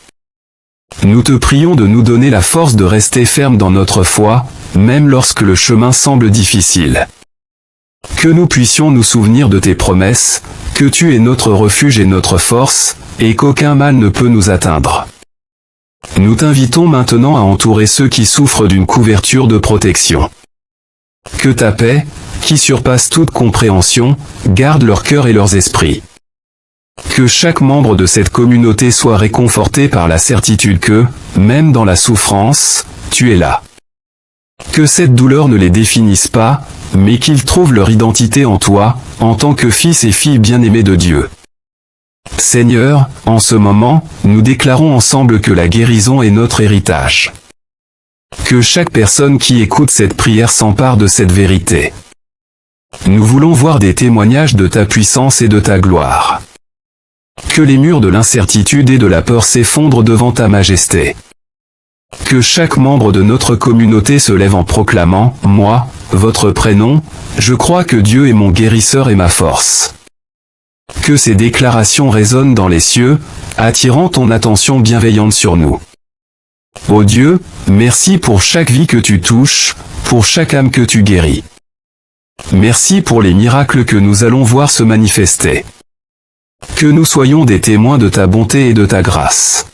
Nous te prions de nous donner la force de rester ferme dans notre foi, même lorsque le chemin semble difficile. Que nous puissions nous souvenir de tes promesses, que tu es notre refuge et notre force, et qu'aucun mal ne peut nous atteindre. Nous t'invitons maintenant à entourer ceux qui souffrent d'une couverture de protection. Que ta paix, qui surpasse toute compréhension, garde leur cœur et leurs esprits. Que chaque membre de cette communauté soit réconforté par la certitude que, même dans la souffrance, tu es là. Que cette douleur ne les définisse pas, mais qu'ils trouvent leur identité en toi, en tant que fils et filles bien-aimés de Dieu. Seigneur, en ce moment, nous déclarons ensemble que la guérison est notre héritage. Que chaque personne qui écoute cette prière s'empare de cette vérité. Nous voulons voir des témoignages de ta puissance et de ta gloire. Que les murs de l'incertitude et de la peur s'effondrent devant ta majesté. Que chaque membre de notre communauté se lève en proclamant, « Moi, votre prénom, je crois que Dieu est mon guérisseur et ma force. » Que ces déclarations résonnent dans les cieux, attirant ton attention bienveillante sur nous. Ô Dieu, merci pour chaque vie que tu touches, pour chaque âme que tu guéris. Merci pour les miracles que nous allons voir se manifester. Que nous soyons des témoins de ta bonté et de ta grâce.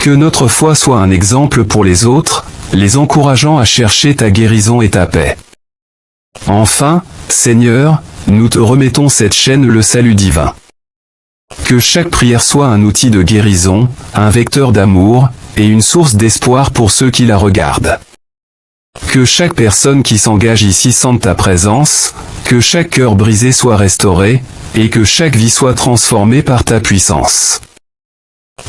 Que notre foi soit un exemple pour les autres, les encourageant à chercher ta guérison et ta paix. Enfin, Seigneur, nous te remettons cette chaîne le salut divin. Que chaque prière soit un outil de guérison, un vecteur d'amour, et une source d'espoir pour ceux qui la regardent. Que chaque personne qui s'engage ici sente ta présence, que chaque cœur brisé soit restauré, et que chaque vie soit transformée par ta puissance.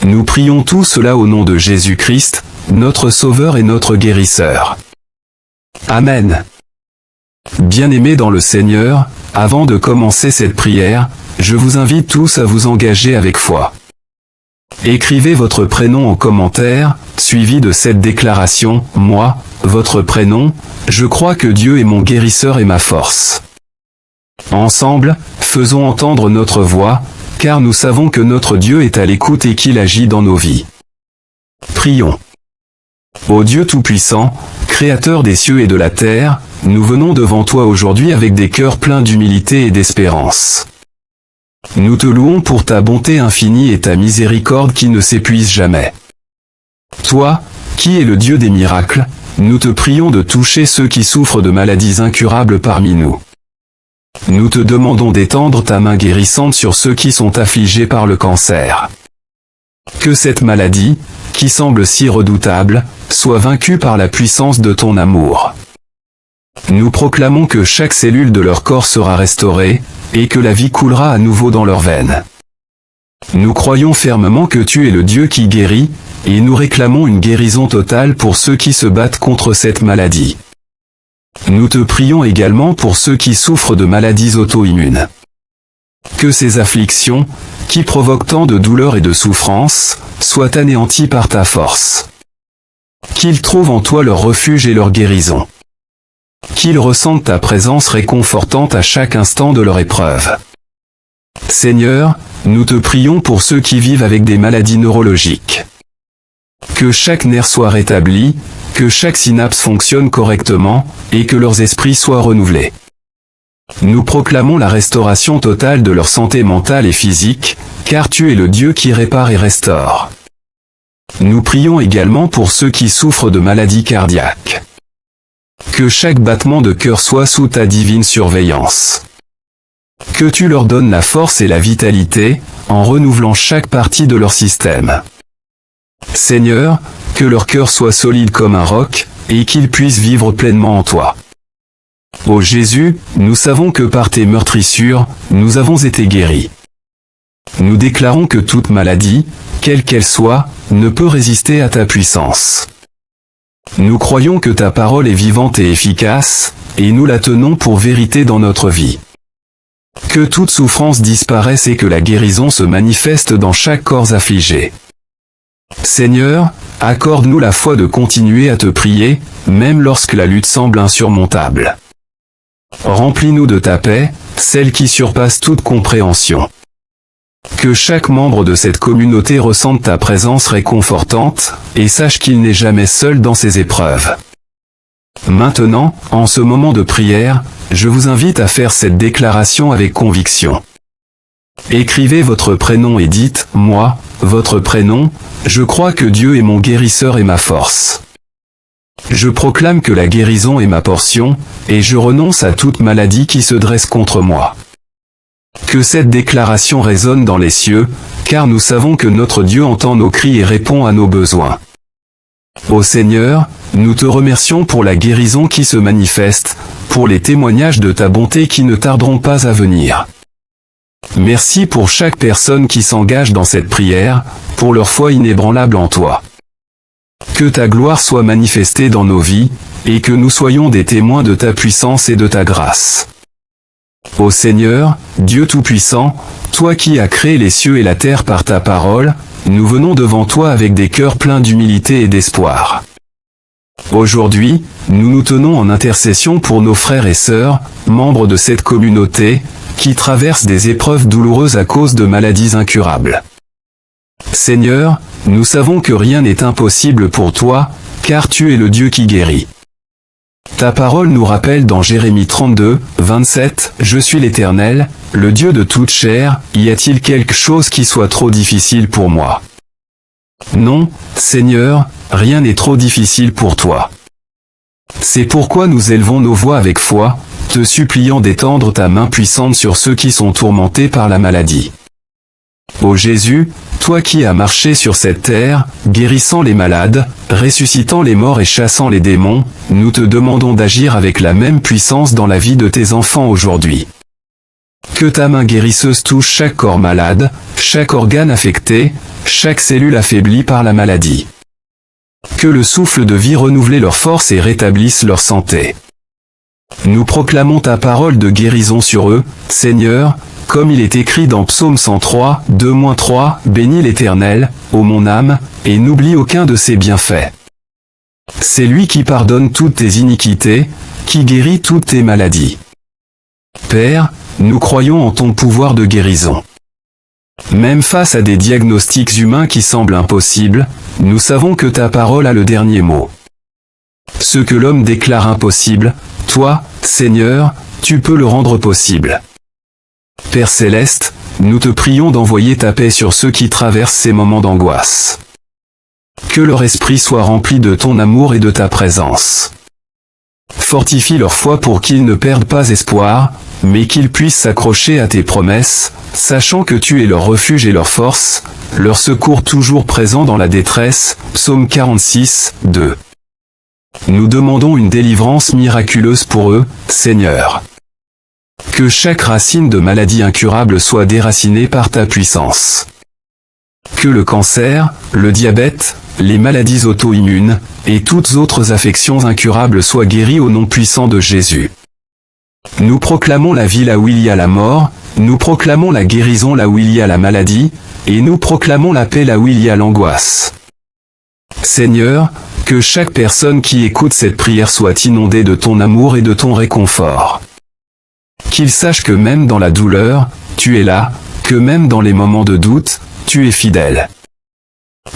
Nous prions tout cela au nom de Jésus-Christ, notre Sauveur et notre Guérisseur. Amen. Bien-aimés dans le Seigneur, avant de commencer cette prière, je vous invite tous à vous engager avec foi. Écrivez votre prénom en commentaire, suivi de cette déclaration, « Moi, votre prénom, je crois que Dieu est mon guérisseur et ma force. » Ensemble, faisons entendre notre voix, car nous savons que notre Dieu est à l'écoute et qu'il agit dans nos vies. Prions. Ô Dieu Tout-Puissant, Créateur des cieux et de la terre, nous venons devant toi aujourd'hui avec des cœurs pleins d'humilité et d'espérance. Nous te louons pour ta bonté infinie et ta miséricorde qui ne s'épuise jamais. Toi, qui es le Dieu des miracles, nous te prions de toucher ceux qui souffrent de maladies incurables parmi nous. Nous te demandons d'étendre ta main guérissante sur ceux qui sont affligés par le cancer. Que cette maladie, qui semble si redoutable, soit vaincue par la puissance de ton amour. Nous proclamons que chaque cellule de leur corps sera restaurée, et que la vie coulera à nouveau dans leurs veines. Nous croyons fermement que tu es le Dieu qui guérit, et nous réclamons une guérison totale pour ceux qui se battent contre cette maladie. Nous te prions également pour ceux qui souffrent de maladies auto-immunes. Que ces afflictions, qui provoquent tant de douleur et de souffrance, soient anéanties par ta force. Qu'ils trouvent en toi leur refuge et leur guérison. Qu'ils ressentent ta présence réconfortante à chaque instant de leur épreuve. Seigneur, nous te prions pour ceux qui vivent avec des maladies neurologiques. Que chaque nerf soit rétabli, que chaque synapse fonctionne correctement, et que leurs esprits soient renouvelés. Nous proclamons la restauration totale de leur santé mentale et physique, car tu es le Dieu qui répare et restaure. Nous prions également pour ceux qui souffrent de maladies cardiaques. Que chaque battement de cœur soit sous ta divine surveillance. Que tu leur donnes la force et la vitalité, en renouvelant chaque partie de leur système. Seigneur, que leur cœur soit solide comme un roc, et qu'ils puissent vivre pleinement en toi. Ô Jésus, nous savons que par tes meurtrissures, nous avons été guéris. Nous déclarons que toute maladie, quelle qu'elle soit, ne peut résister à ta puissance. Nous croyons que ta parole est vivante et efficace, et nous la tenons pour vérité dans notre vie. Que toute souffrance disparaisse et que la guérison se manifeste dans chaque corps affligé. Seigneur, accorde-nous la foi de continuer à te prier, même lorsque la lutte semble insurmontable. Remplis-nous de ta paix, celle qui surpasse toute compréhension. Que chaque membre de cette communauté ressente ta présence réconfortante, et sache qu'il n'est jamais seul dans ses épreuves. Maintenant, en ce moment de prière, je vous invite à faire cette déclaration avec conviction. Écrivez votre prénom et dites, moi, votre prénom, je crois que Dieu est mon guérisseur et ma force. Je proclame que la guérison est ma portion, et je renonce à toute maladie qui se dresse contre moi. Que cette déclaration résonne dans les cieux, car nous savons que notre Dieu entend nos cris et répond à nos besoins. Ô Seigneur, nous te remercions pour la guérison qui se manifeste, pour les témoignages de ta bonté qui ne tarderont pas à venir. Merci pour chaque personne qui s'engage dans cette prière, pour leur foi inébranlable en toi. Que ta gloire soit manifestée dans nos vies, et que nous soyons des témoins de ta puissance et de ta grâce. Ô Seigneur, Dieu Tout-Puissant, toi qui as créé les cieux et la terre par ta parole, nous venons devant toi avec des cœurs pleins d'humilité et d'espoir. Aujourd'hui, nous nous tenons en intercession pour nos frères et sœurs, membres de cette communauté, qui traversent des épreuves douloureuses à cause de maladies incurables. Seigneur, nous savons que rien n'est impossible pour toi, car tu es le Dieu qui guérit. Ta parole nous rappelle dans Jérémie 32, 27, « Je suis l'Éternel, le Dieu de toute chair, y a-t-il quelque chose qui soit trop difficile pour moi ?» Non, Seigneur, rien n'est trop difficile pour toi. C'est pourquoi nous élevons nos voix avec foi, te suppliant d'étendre ta main puissante sur ceux qui sont tourmentés par la maladie. Ô Jésus, toi qui as marché sur cette terre, guérissant les malades, ressuscitant les morts et chassant les démons, nous te demandons d'agir avec la même puissance dans la vie de tes enfants aujourd'hui. Que ta main guérisseuse touche chaque corps malade, chaque organe affecté, chaque cellule affaiblie par la maladie. Que le souffle de vie renouvelle leur force et rétablisse leur santé. Nous proclamons ta parole de guérison sur eux, Seigneur, comme il est écrit dans Psaume 103, 2-3, « Bénis l'Éternel, ô mon âme, et n'oublie aucun de ses bienfaits. C'est lui qui pardonne toutes tes iniquités, qui guérit toutes tes maladies. » Père, nous croyons en ton pouvoir de guérison. Même face à des diagnostics humains qui semblent impossibles, nous savons que ta parole a le dernier mot. Ce que l'homme déclare impossible, toi, Seigneur, tu peux le rendre possible. Père Céleste, nous te prions d'envoyer ta paix sur ceux qui traversent ces moments d'angoisse. Que leur esprit soit rempli de ton amour et de ta présence. Fortifie leur foi pour qu'ils ne perdent pas espoir, mais qu'ils puissent s'accrocher à tes promesses, sachant que tu es leur refuge et leur force, leur secours toujours présent dans la détresse. Psaume 46, 2. Nous demandons une délivrance miraculeuse pour eux, Seigneur. Que chaque racine de maladie incurable soit déracinée par ta puissance. Que le cancer, le diabète, les maladies auto-immunes, et toutes autres affections incurables soient guéries au nom puissant de Jésus. Nous proclamons la vie là où il y a la mort, nous proclamons la guérison là où il y a la maladie, et nous proclamons la paix là où il y a l'angoisse. Seigneur, que chaque personne qui écoute cette prière soit inondée de ton amour et de ton réconfort. Qu'ils sachent que même dans la douleur, tu es là, que même dans les moments de doute, tu es fidèle.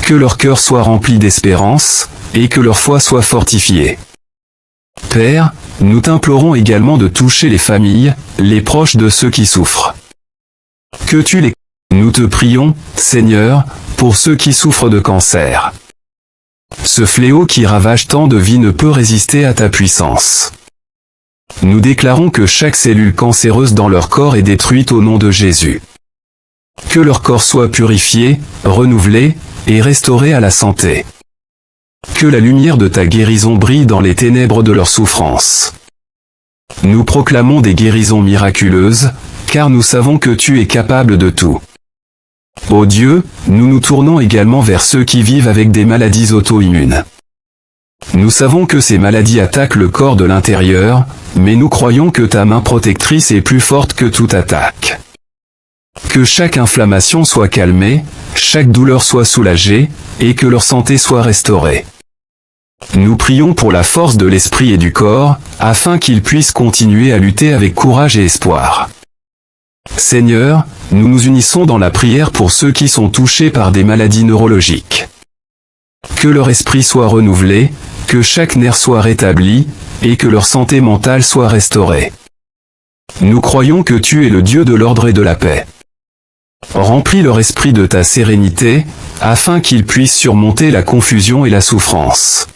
Que leur cœur soit rempli d'espérance, et que leur foi soit fortifiée. Père, nous t'implorons également de toucher les familles, les proches de ceux qui souffrent. Que tu les... Nous te prions, Seigneur, pour ceux qui souffrent de cancer. Ce fléau qui ravage tant de vies ne peut résister à ta puissance. Nous déclarons que chaque cellule cancéreuse dans leur corps est détruite au nom de Jésus. Que leur corps soit purifié, renouvelé, et restauré à la santé. Que la lumière de ta guérison brille dans les ténèbres de leur souffrance. Nous proclamons des guérisons miraculeuses, car nous savons que tu es capable de tout. Ô Dieu, nous nous tournons également vers ceux qui vivent avec des maladies auto-immunes. Nous savons que ces maladies attaquent le corps de l'intérieur, mais nous croyons que ta main protectrice est plus forte que toute attaque. Que chaque inflammation soit calmée, chaque douleur soit soulagée, et que leur santé soit restaurée. Nous prions pour la force de l'esprit et du corps, afin qu'ils puissent continuer à lutter avec courage et espoir. Seigneur, nous nous unissons dans la prière pour ceux qui sont touchés par des maladies neurologiques. Que leur esprit soit renouvelé, que chaque nerf soit rétabli, et que leur santé mentale soit restaurée. Nous croyons que tu es le Dieu de l'ordre et de la paix. Remplis leur esprit de ta sérénité, afin qu'ils puissent surmonter la confusion et la souffrance.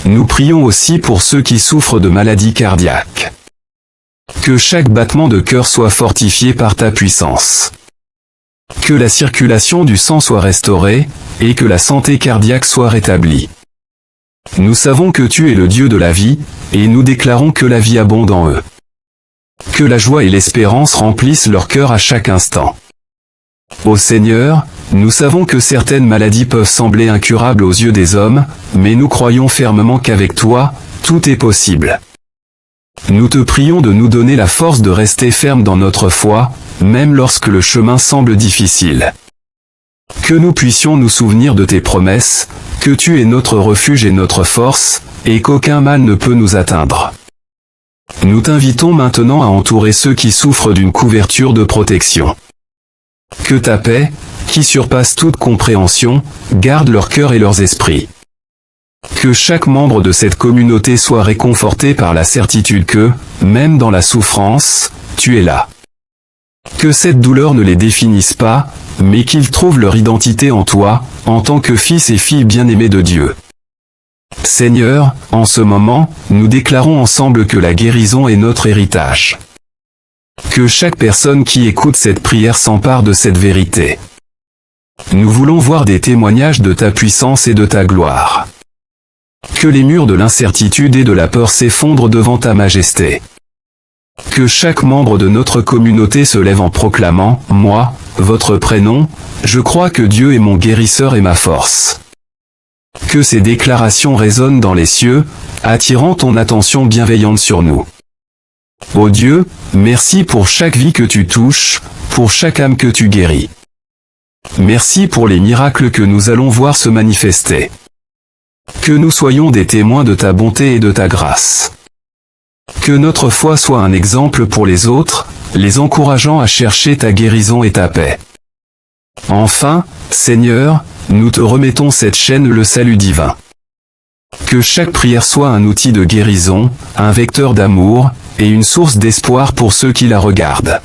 Nous prions aussi pour ceux qui souffrent de maladies cardiaques. Que chaque battement de cœur soit fortifié par ta puissance. Que la circulation du sang soit restaurée, et que la santé cardiaque soit rétablie. Nous savons que tu es le Dieu de la vie, et nous déclarons que la vie abonde en eux. Que la joie et l'espérance remplissent leur cœur à chaque instant. Ô Seigneur, nous savons que certaines maladies peuvent sembler incurables aux yeux des hommes, mais nous croyons fermement qu'avec toi, tout est possible. Nous te prions de nous donner la force de rester ferme dans notre foi, même lorsque le chemin semble difficile. Que nous puissions nous souvenir de tes promesses, que tu es notre refuge et notre force, et qu'aucun mal ne peut nous atteindre. Nous t'invitons maintenant à entourer ceux qui souffrent d'une couverture de protection. Que ta paix, qui surpasse toute compréhension, garde leur cœur et leurs esprits. Que chaque membre de cette communauté soit réconforté par la certitude que, même dans la souffrance, tu es là. Que cette douleur ne les définisse pas, mais qu'ils trouvent leur identité en toi, en tant que fils et filles bien-aimés de Dieu. Seigneur, en ce moment, nous déclarons ensemble que la guérison est notre héritage. Que chaque personne qui écoute cette prière s'empare de cette vérité. Nous voulons voir des témoignages de ta puissance et de ta gloire. Que les murs de l'incertitude et de la peur s'effondrent devant ta majesté. Que chaque membre de notre communauté se lève en proclamant, « Moi, votre prénom, je crois que Dieu est mon guérisseur et ma force. » Que ces déclarations résonnent dans les cieux, attirant ton attention bienveillante sur nous. Ô Dieu, merci pour chaque vie que tu touches, pour chaque âme que tu guéris. Merci pour les miracles que nous allons voir se manifester. Que nous soyons des témoins de ta bonté et de ta grâce. Que notre foi soit un exemple pour les autres, les encourageant à chercher ta guérison et ta paix. Enfin, Seigneur, nous te remettons cette chaîne le salut divin. Que chaque prière soit un outil de guérison, un vecteur d'amour, et une source d'espoir pour ceux qui la regardent.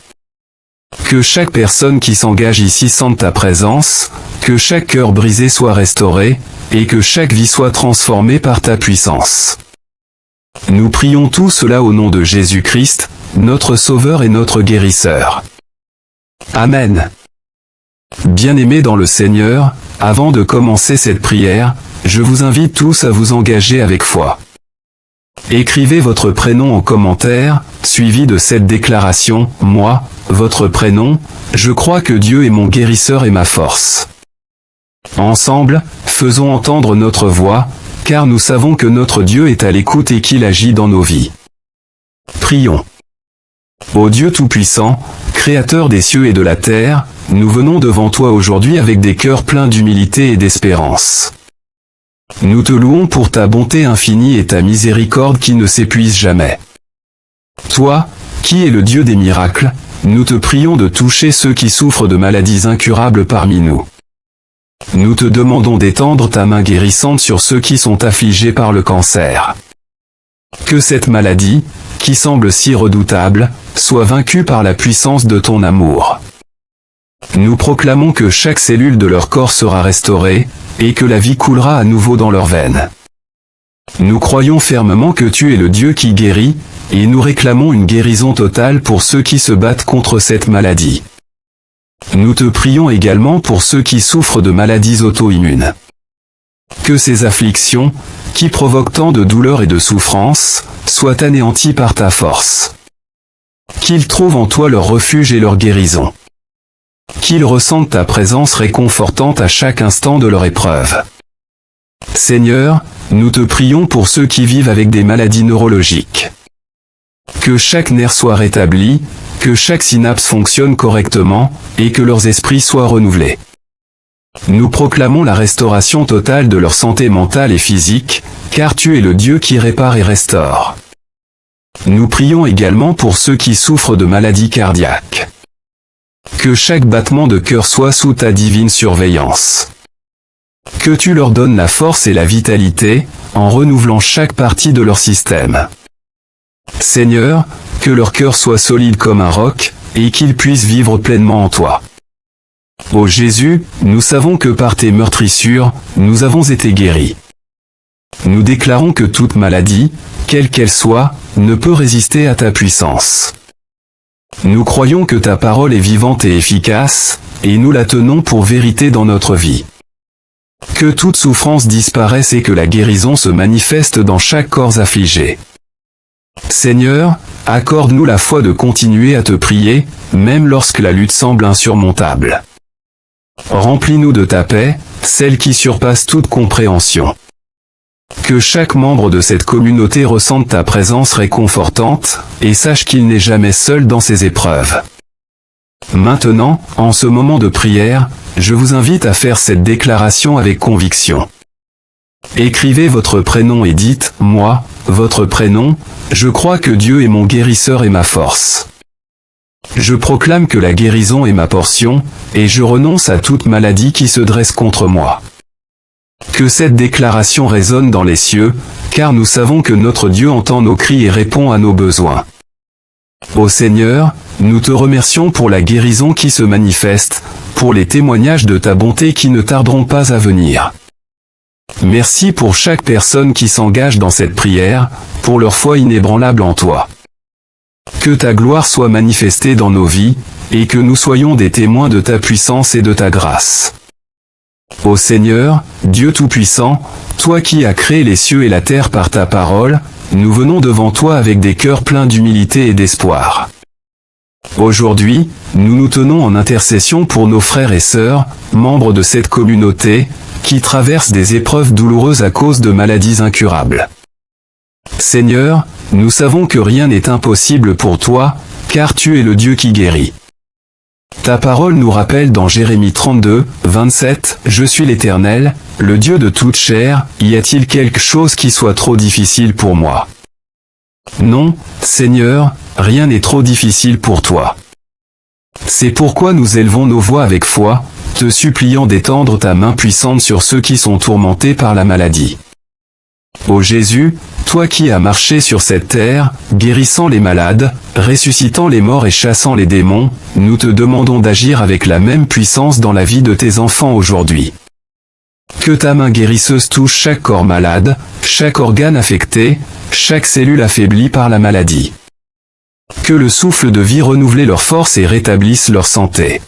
Que chaque personne qui s'engage ici sente ta présence, que chaque cœur brisé soit restauré, et que chaque vie soit transformée par ta puissance. Nous prions tout cela au nom de Jésus-Christ, notre Sauveur et notre Guérisseur. Amen. Bien-aimés dans le Seigneur, avant de commencer cette prière, je vous invite tous à vous engager avec foi. Écrivez votre prénom en commentaire, suivi de cette déclaration, « Moi, votre prénom, je crois que Dieu est mon guérisseur et ma force. » Ensemble, faisons entendre notre voix, car nous savons que notre Dieu est à l'écoute et qu'il agit dans nos vies. Prions. Ô Dieu Tout-Puissant, Créateur des cieux et de la terre, nous venons devant toi aujourd'hui avec des cœurs pleins d'humilité et d'espérance. Nous te louons pour ta bonté infinie et ta miséricorde qui ne s'épuise jamais. Toi, qui es le Dieu des miracles, nous te prions de toucher ceux qui souffrent de maladies incurables parmi nous. Nous te demandons d'étendre ta main guérissante sur ceux qui sont affligés par le cancer. Que cette maladie, qui semble si redoutable, soit vaincue par la puissance de ton amour. Nous proclamons que chaque cellule de leur corps sera restaurée, et que la vie coulera à nouveau dans leurs veines. Nous croyons fermement que tu es le Dieu qui guérit, et nous réclamons une guérison totale pour ceux qui se battent contre cette maladie. Nous te prions également pour ceux qui souffrent de maladies auto-immunes. Que ces afflictions, qui provoquent tant de douleurs et de souffrances, soient anéanties par ta force. Qu'ils trouvent en toi leur refuge et leur guérison. Qu'ils ressentent ta présence réconfortante à chaque instant de leur épreuve. Seigneur, nous te prions pour ceux qui vivent avec des maladies neurologiques. Que chaque nerf soit rétabli, que chaque synapse fonctionne correctement, et que leurs esprits soient renouvelés. Nous proclamons la restauration totale de leur santé mentale et physique, car tu es le Dieu qui répare et restaure. Nous prions également pour ceux qui souffrent de maladies cardiaques. Que chaque battement de cœur soit sous ta divine surveillance. Que tu leur donnes la force et la vitalité, en renouvelant chaque partie de leur système. Seigneur, que leur cœur soit solide comme un roc, et qu'ils puissent vivre pleinement en toi. Ô Jésus, nous savons que par tes meurtrissures, nous avons été guéris. Nous déclarons que toute maladie, quelle qu'elle soit, ne peut résister à ta puissance. Nous croyons que ta parole est vivante et efficace, et nous la tenons pour vérité dans notre vie. Que toute souffrance disparaisse et que la guérison se manifeste dans chaque corps affligé. Seigneur, accorde-nous la foi de continuer à te prier, même lorsque la lutte semble insurmontable. Remplis-nous de ta paix, celle qui surpasse toute compréhension. Que chaque membre de cette communauté ressente ta présence réconfortante, et sache qu'il n'est jamais seul dans ses épreuves. Maintenant, en ce moment de prière, je vous invite à faire cette déclaration avec conviction. Écrivez votre prénom et dites, moi, votre prénom, je crois que Dieu est mon guérisseur et ma force. Je proclame que la guérison est ma portion, et je renonce à toute maladie qui se dresse contre moi. Que cette déclaration résonne dans les cieux, car nous savons que notre Dieu entend nos cris et répond à nos besoins. Ô Seigneur, nous te remercions pour la guérison qui se manifeste, pour les témoignages de ta bonté qui ne tarderont pas à venir. Merci pour chaque personne qui s'engage dans cette prière, pour leur foi inébranlable en toi. Que ta gloire soit manifestée dans nos vies, et que nous soyons des témoins de ta puissance et de ta grâce. Ô Seigneur, Dieu Tout-Puissant, toi qui as créé les cieux et la terre par ta parole, nous venons devant toi avec des cœurs pleins d'humilité et d'espoir. Aujourd'hui, nous nous tenons en intercession pour nos frères et sœurs, membres de cette communauté, qui traversent des épreuves douloureuses à cause de maladies incurables. Seigneur, nous savons que rien n'est impossible pour toi, car tu es le Dieu qui guérit. Ta parole nous rappelle dans Jérémie 32, 27, « Je suis l'Éternel, le Dieu de toute chair, y a-t-il quelque chose qui soit trop difficile pour moi ?» Non, Seigneur, rien n'est trop difficile pour toi. C'est pourquoi nous élevons nos voix avec foi, te suppliant d'étendre ta main puissante sur ceux qui sont tourmentés par la maladie. Ô Jésus, toi qui as marché sur cette terre, guérissant les malades, ressuscitant les morts et chassant les démons, nous te demandons d'agir avec la même puissance dans la vie de tes enfants aujourd'hui. Que ta main guérisseuse touche chaque corps malade, chaque organe affecté, chaque cellule affaiblie par la maladie. Que le souffle de vie renouvelle leur force et rétablisse leur santé.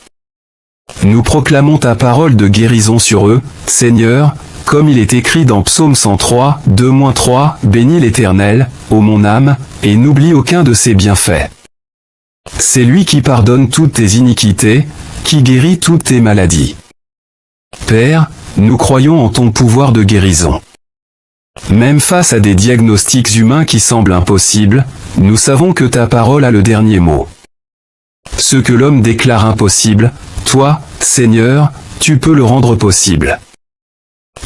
Nous proclamons ta parole de guérison sur eux, Seigneur, comme il est écrit dans Psaume 103, 2-3, « Bénis l'Éternel, ô mon âme, et n'oublie aucun de ses bienfaits. C'est lui qui pardonne toutes tes iniquités, qui guérit toutes tes maladies. Père, nous croyons en ton pouvoir de guérison. Même face à des diagnostics humains qui semblent impossibles, nous savons que ta parole a le dernier mot. Ce que l'homme déclare impossible, toi, Seigneur, tu peux le rendre possible.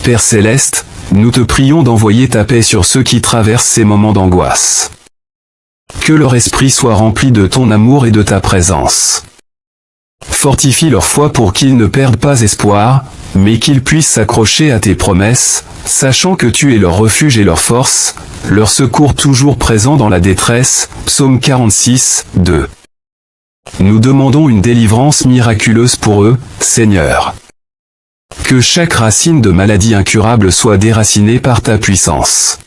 Père Céleste, nous te prions d'envoyer ta paix sur ceux qui traversent ces moments d'angoisse. Que leur esprit soit rempli de ton amour et de ta présence. Fortifie leur foi pour qu'ils ne perdent pas espoir, mais qu'ils puissent s'accrocher à tes promesses, sachant que tu es leur refuge et leur force, leur secours toujours présent dans la détresse. Psaume 46, 2. Nous demandons une délivrance miraculeuse pour eux, Seigneur. Que chaque racine de maladie incurable soit déracinée par ta puissance.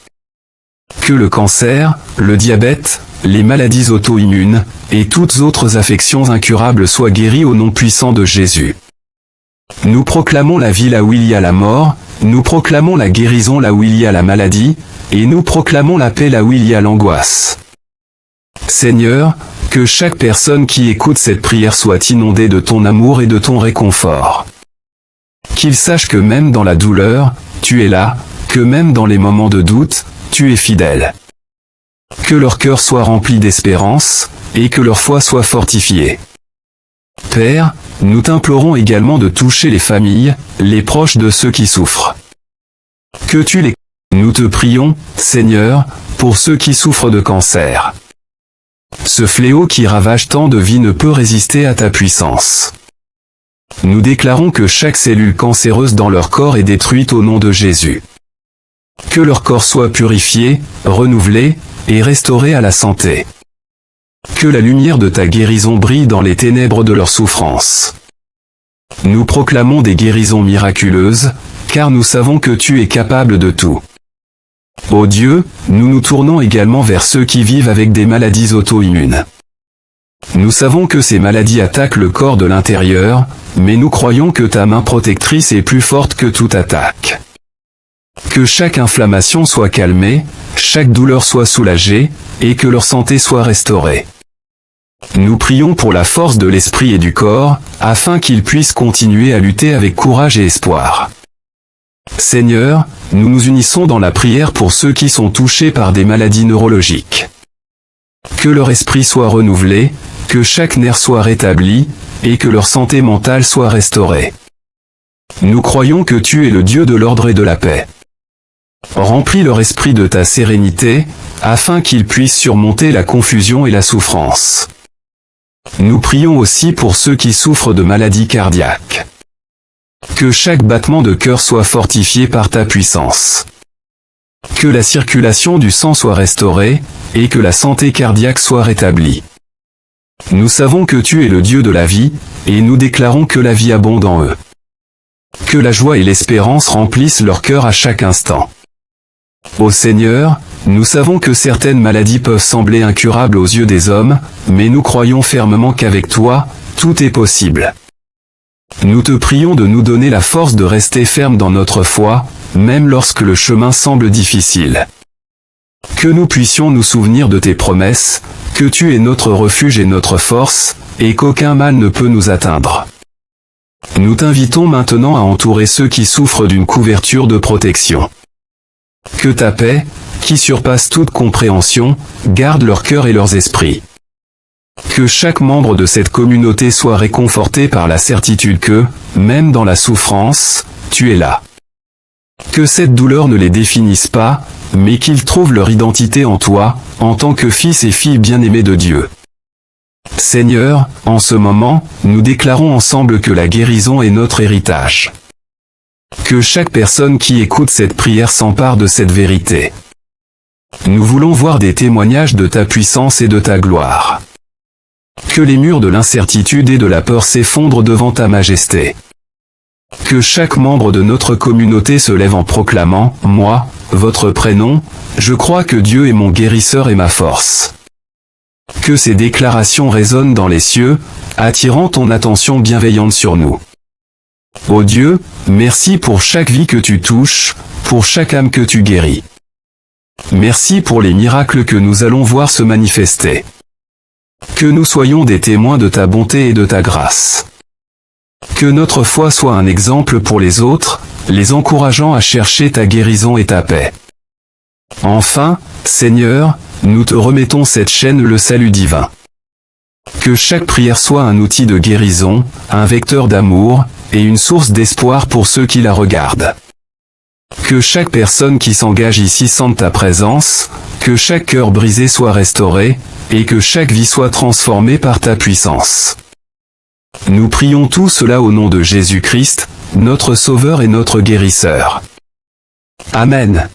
Que le cancer, le diabète, les maladies auto-immunes, et toutes autres affections incurables soient guéries au nom puissant de Jésus. Nous proclamons la vie là où il y a la mort, nous proclamons la guérison là où il y a la maladie, et nous proclamons la paix là où il y a l'angoisse. Seigneur, que chaque personne qui écoute cette prière soit inondée de ton amour et de ton réconfort. Qu'ils sachent que même dans la douleur, tu es là, que même dans les moments de doute, tu es fidèle. Que leur cœur soit rempli d'espérance, et que leur foi soit fortifiée. Père, nous t'implorons également de toucher les familles, les proches de ceux qui souffrent. Que tu les... Nous te prions, Seigneur, pour ceux qui souffrent de cancer. Ce fléau qui ravage tant de vies ne peut résister à ta puissance. Nous déclarons que chaque cellule cancéreuse dans leur corps est détruite au nom de Jésus. Que leur corps soit purifié, renouvelé, et restauré à la santé. Que la lumière de ta guérison brille dans les ténèbres de leur souffrance. Nous proclamons des guérisons miraculeuses, car nous savons que tu es capable de tout. Ô Dieu, nous nous tournons également vers ceux qui vivent avec des maladies auto-immunes. Nous savons que ces maladies attaquent le corps de l'intérieur, mais nous croyons que ta main protectrice est plus forte que toute attaque. Que chaque inflammation soit calmée, chaque douleur soit soulagée, et que leur santé soit restaurée. Nous prions pour la force de l'esprit et du corps, afin qu'ils puissent continuer à lutter avec courage et espoir. Seigneur, nous nous unissons dans la prière pour ceux qui sont touchés par des maladies neurologiques. Que leur esprit soit renouvelé, que chaque nerf soit rétabli, et que leur santé mentale soit restaurée. Nous croyons que tu es le Dieu de l'ordre et de la paix. Remplis leur esprit de ta sérénité, afin qu'ils puissent surmonter la confusion et la souffrance. Nous prions aussi pour ceux qui souffrent de maladies cardiaques. Que chaque battement de cœur soit fortifié par ta puissance. Que la circulation du sang soit restaurée, et que la santé cardiaque soit rétablie. Nous savons que tu es le Dieu de la vie, et nous déclarons que la vie abonde en eux. Que la joie et l'espérance remplissent leur cœur à chaque instant. Ô Seigneur, nous savons que certaines maladies peuvent sembler incurables aux yeux des hommes, mais nous croyons fermement qu'avec toi, tout est possible. Nous te prions de nous donner la force de rester ferme dans notre foi, même lorsque le chemin semble difficile. Que nous puissions nous souvenir de tes promesses, que tu es notre refuge et notre force, et qu'aucun mal ne peut nous atteindre. Nous t'invitons maintenant à entourer ceux qui souffrent d'une couverture de protection. Que ta paix, qui surpasse toute compréhension, garde leur cœur et leurs esprits. Que chaque membre de cette communauté soit réconforté par la certitude que, même dans la souffrance, tu es là. Que cette douleur ne les définisse pas, mais qu'ils trouvent leur identité en toi, en tant que fils et filles bien-aimés de Dieu. Seigneur, en ce moment, nous déclarons ensemble que la guérison est notre héritage. Que chaque personne qui écoute cette prière s'empare de cette vérité. Nous voulons voir des témoignages de ta puissance et de ta gloire. Que les murs de l'incertitude et de la peur s'effondrent devant ta majesté. Que chaque membre de notre communauté se lève en proclamant, moi, votre prénom, je crois que Dieu est mon guérisseur et ma force. Que ces déclarations résonnent dans les cieux, attirant ton attention bienveillante sur nous. Ô Dieu, merci pour chaque vie que tu touches, pour chaque âme que tu guéris. Merci pour les miracles que nous allons voir se manifester. Que nous soyons des témoins de ta bonté et de ta grâce. Que notre foi soit un exemple pour les autres, les encourageant à chercher ta guérison et ta paix. Enfin, Seigneur, nous te remettons cette chaîne le salut divin. Que chaque prière soit un outil de guérison, un vecteur d'amour, et une source d'espoir pour ceux qui la regardent. Que chaque personne qui s'engage ici sente ta présence, que chaque cœur brisé soit restauré, et que chaque vie soit transformée par ta puissance. Nous prions tout cela au nom de Jésus-Christ, notre Sauveur et notre Guérisseur. Amen.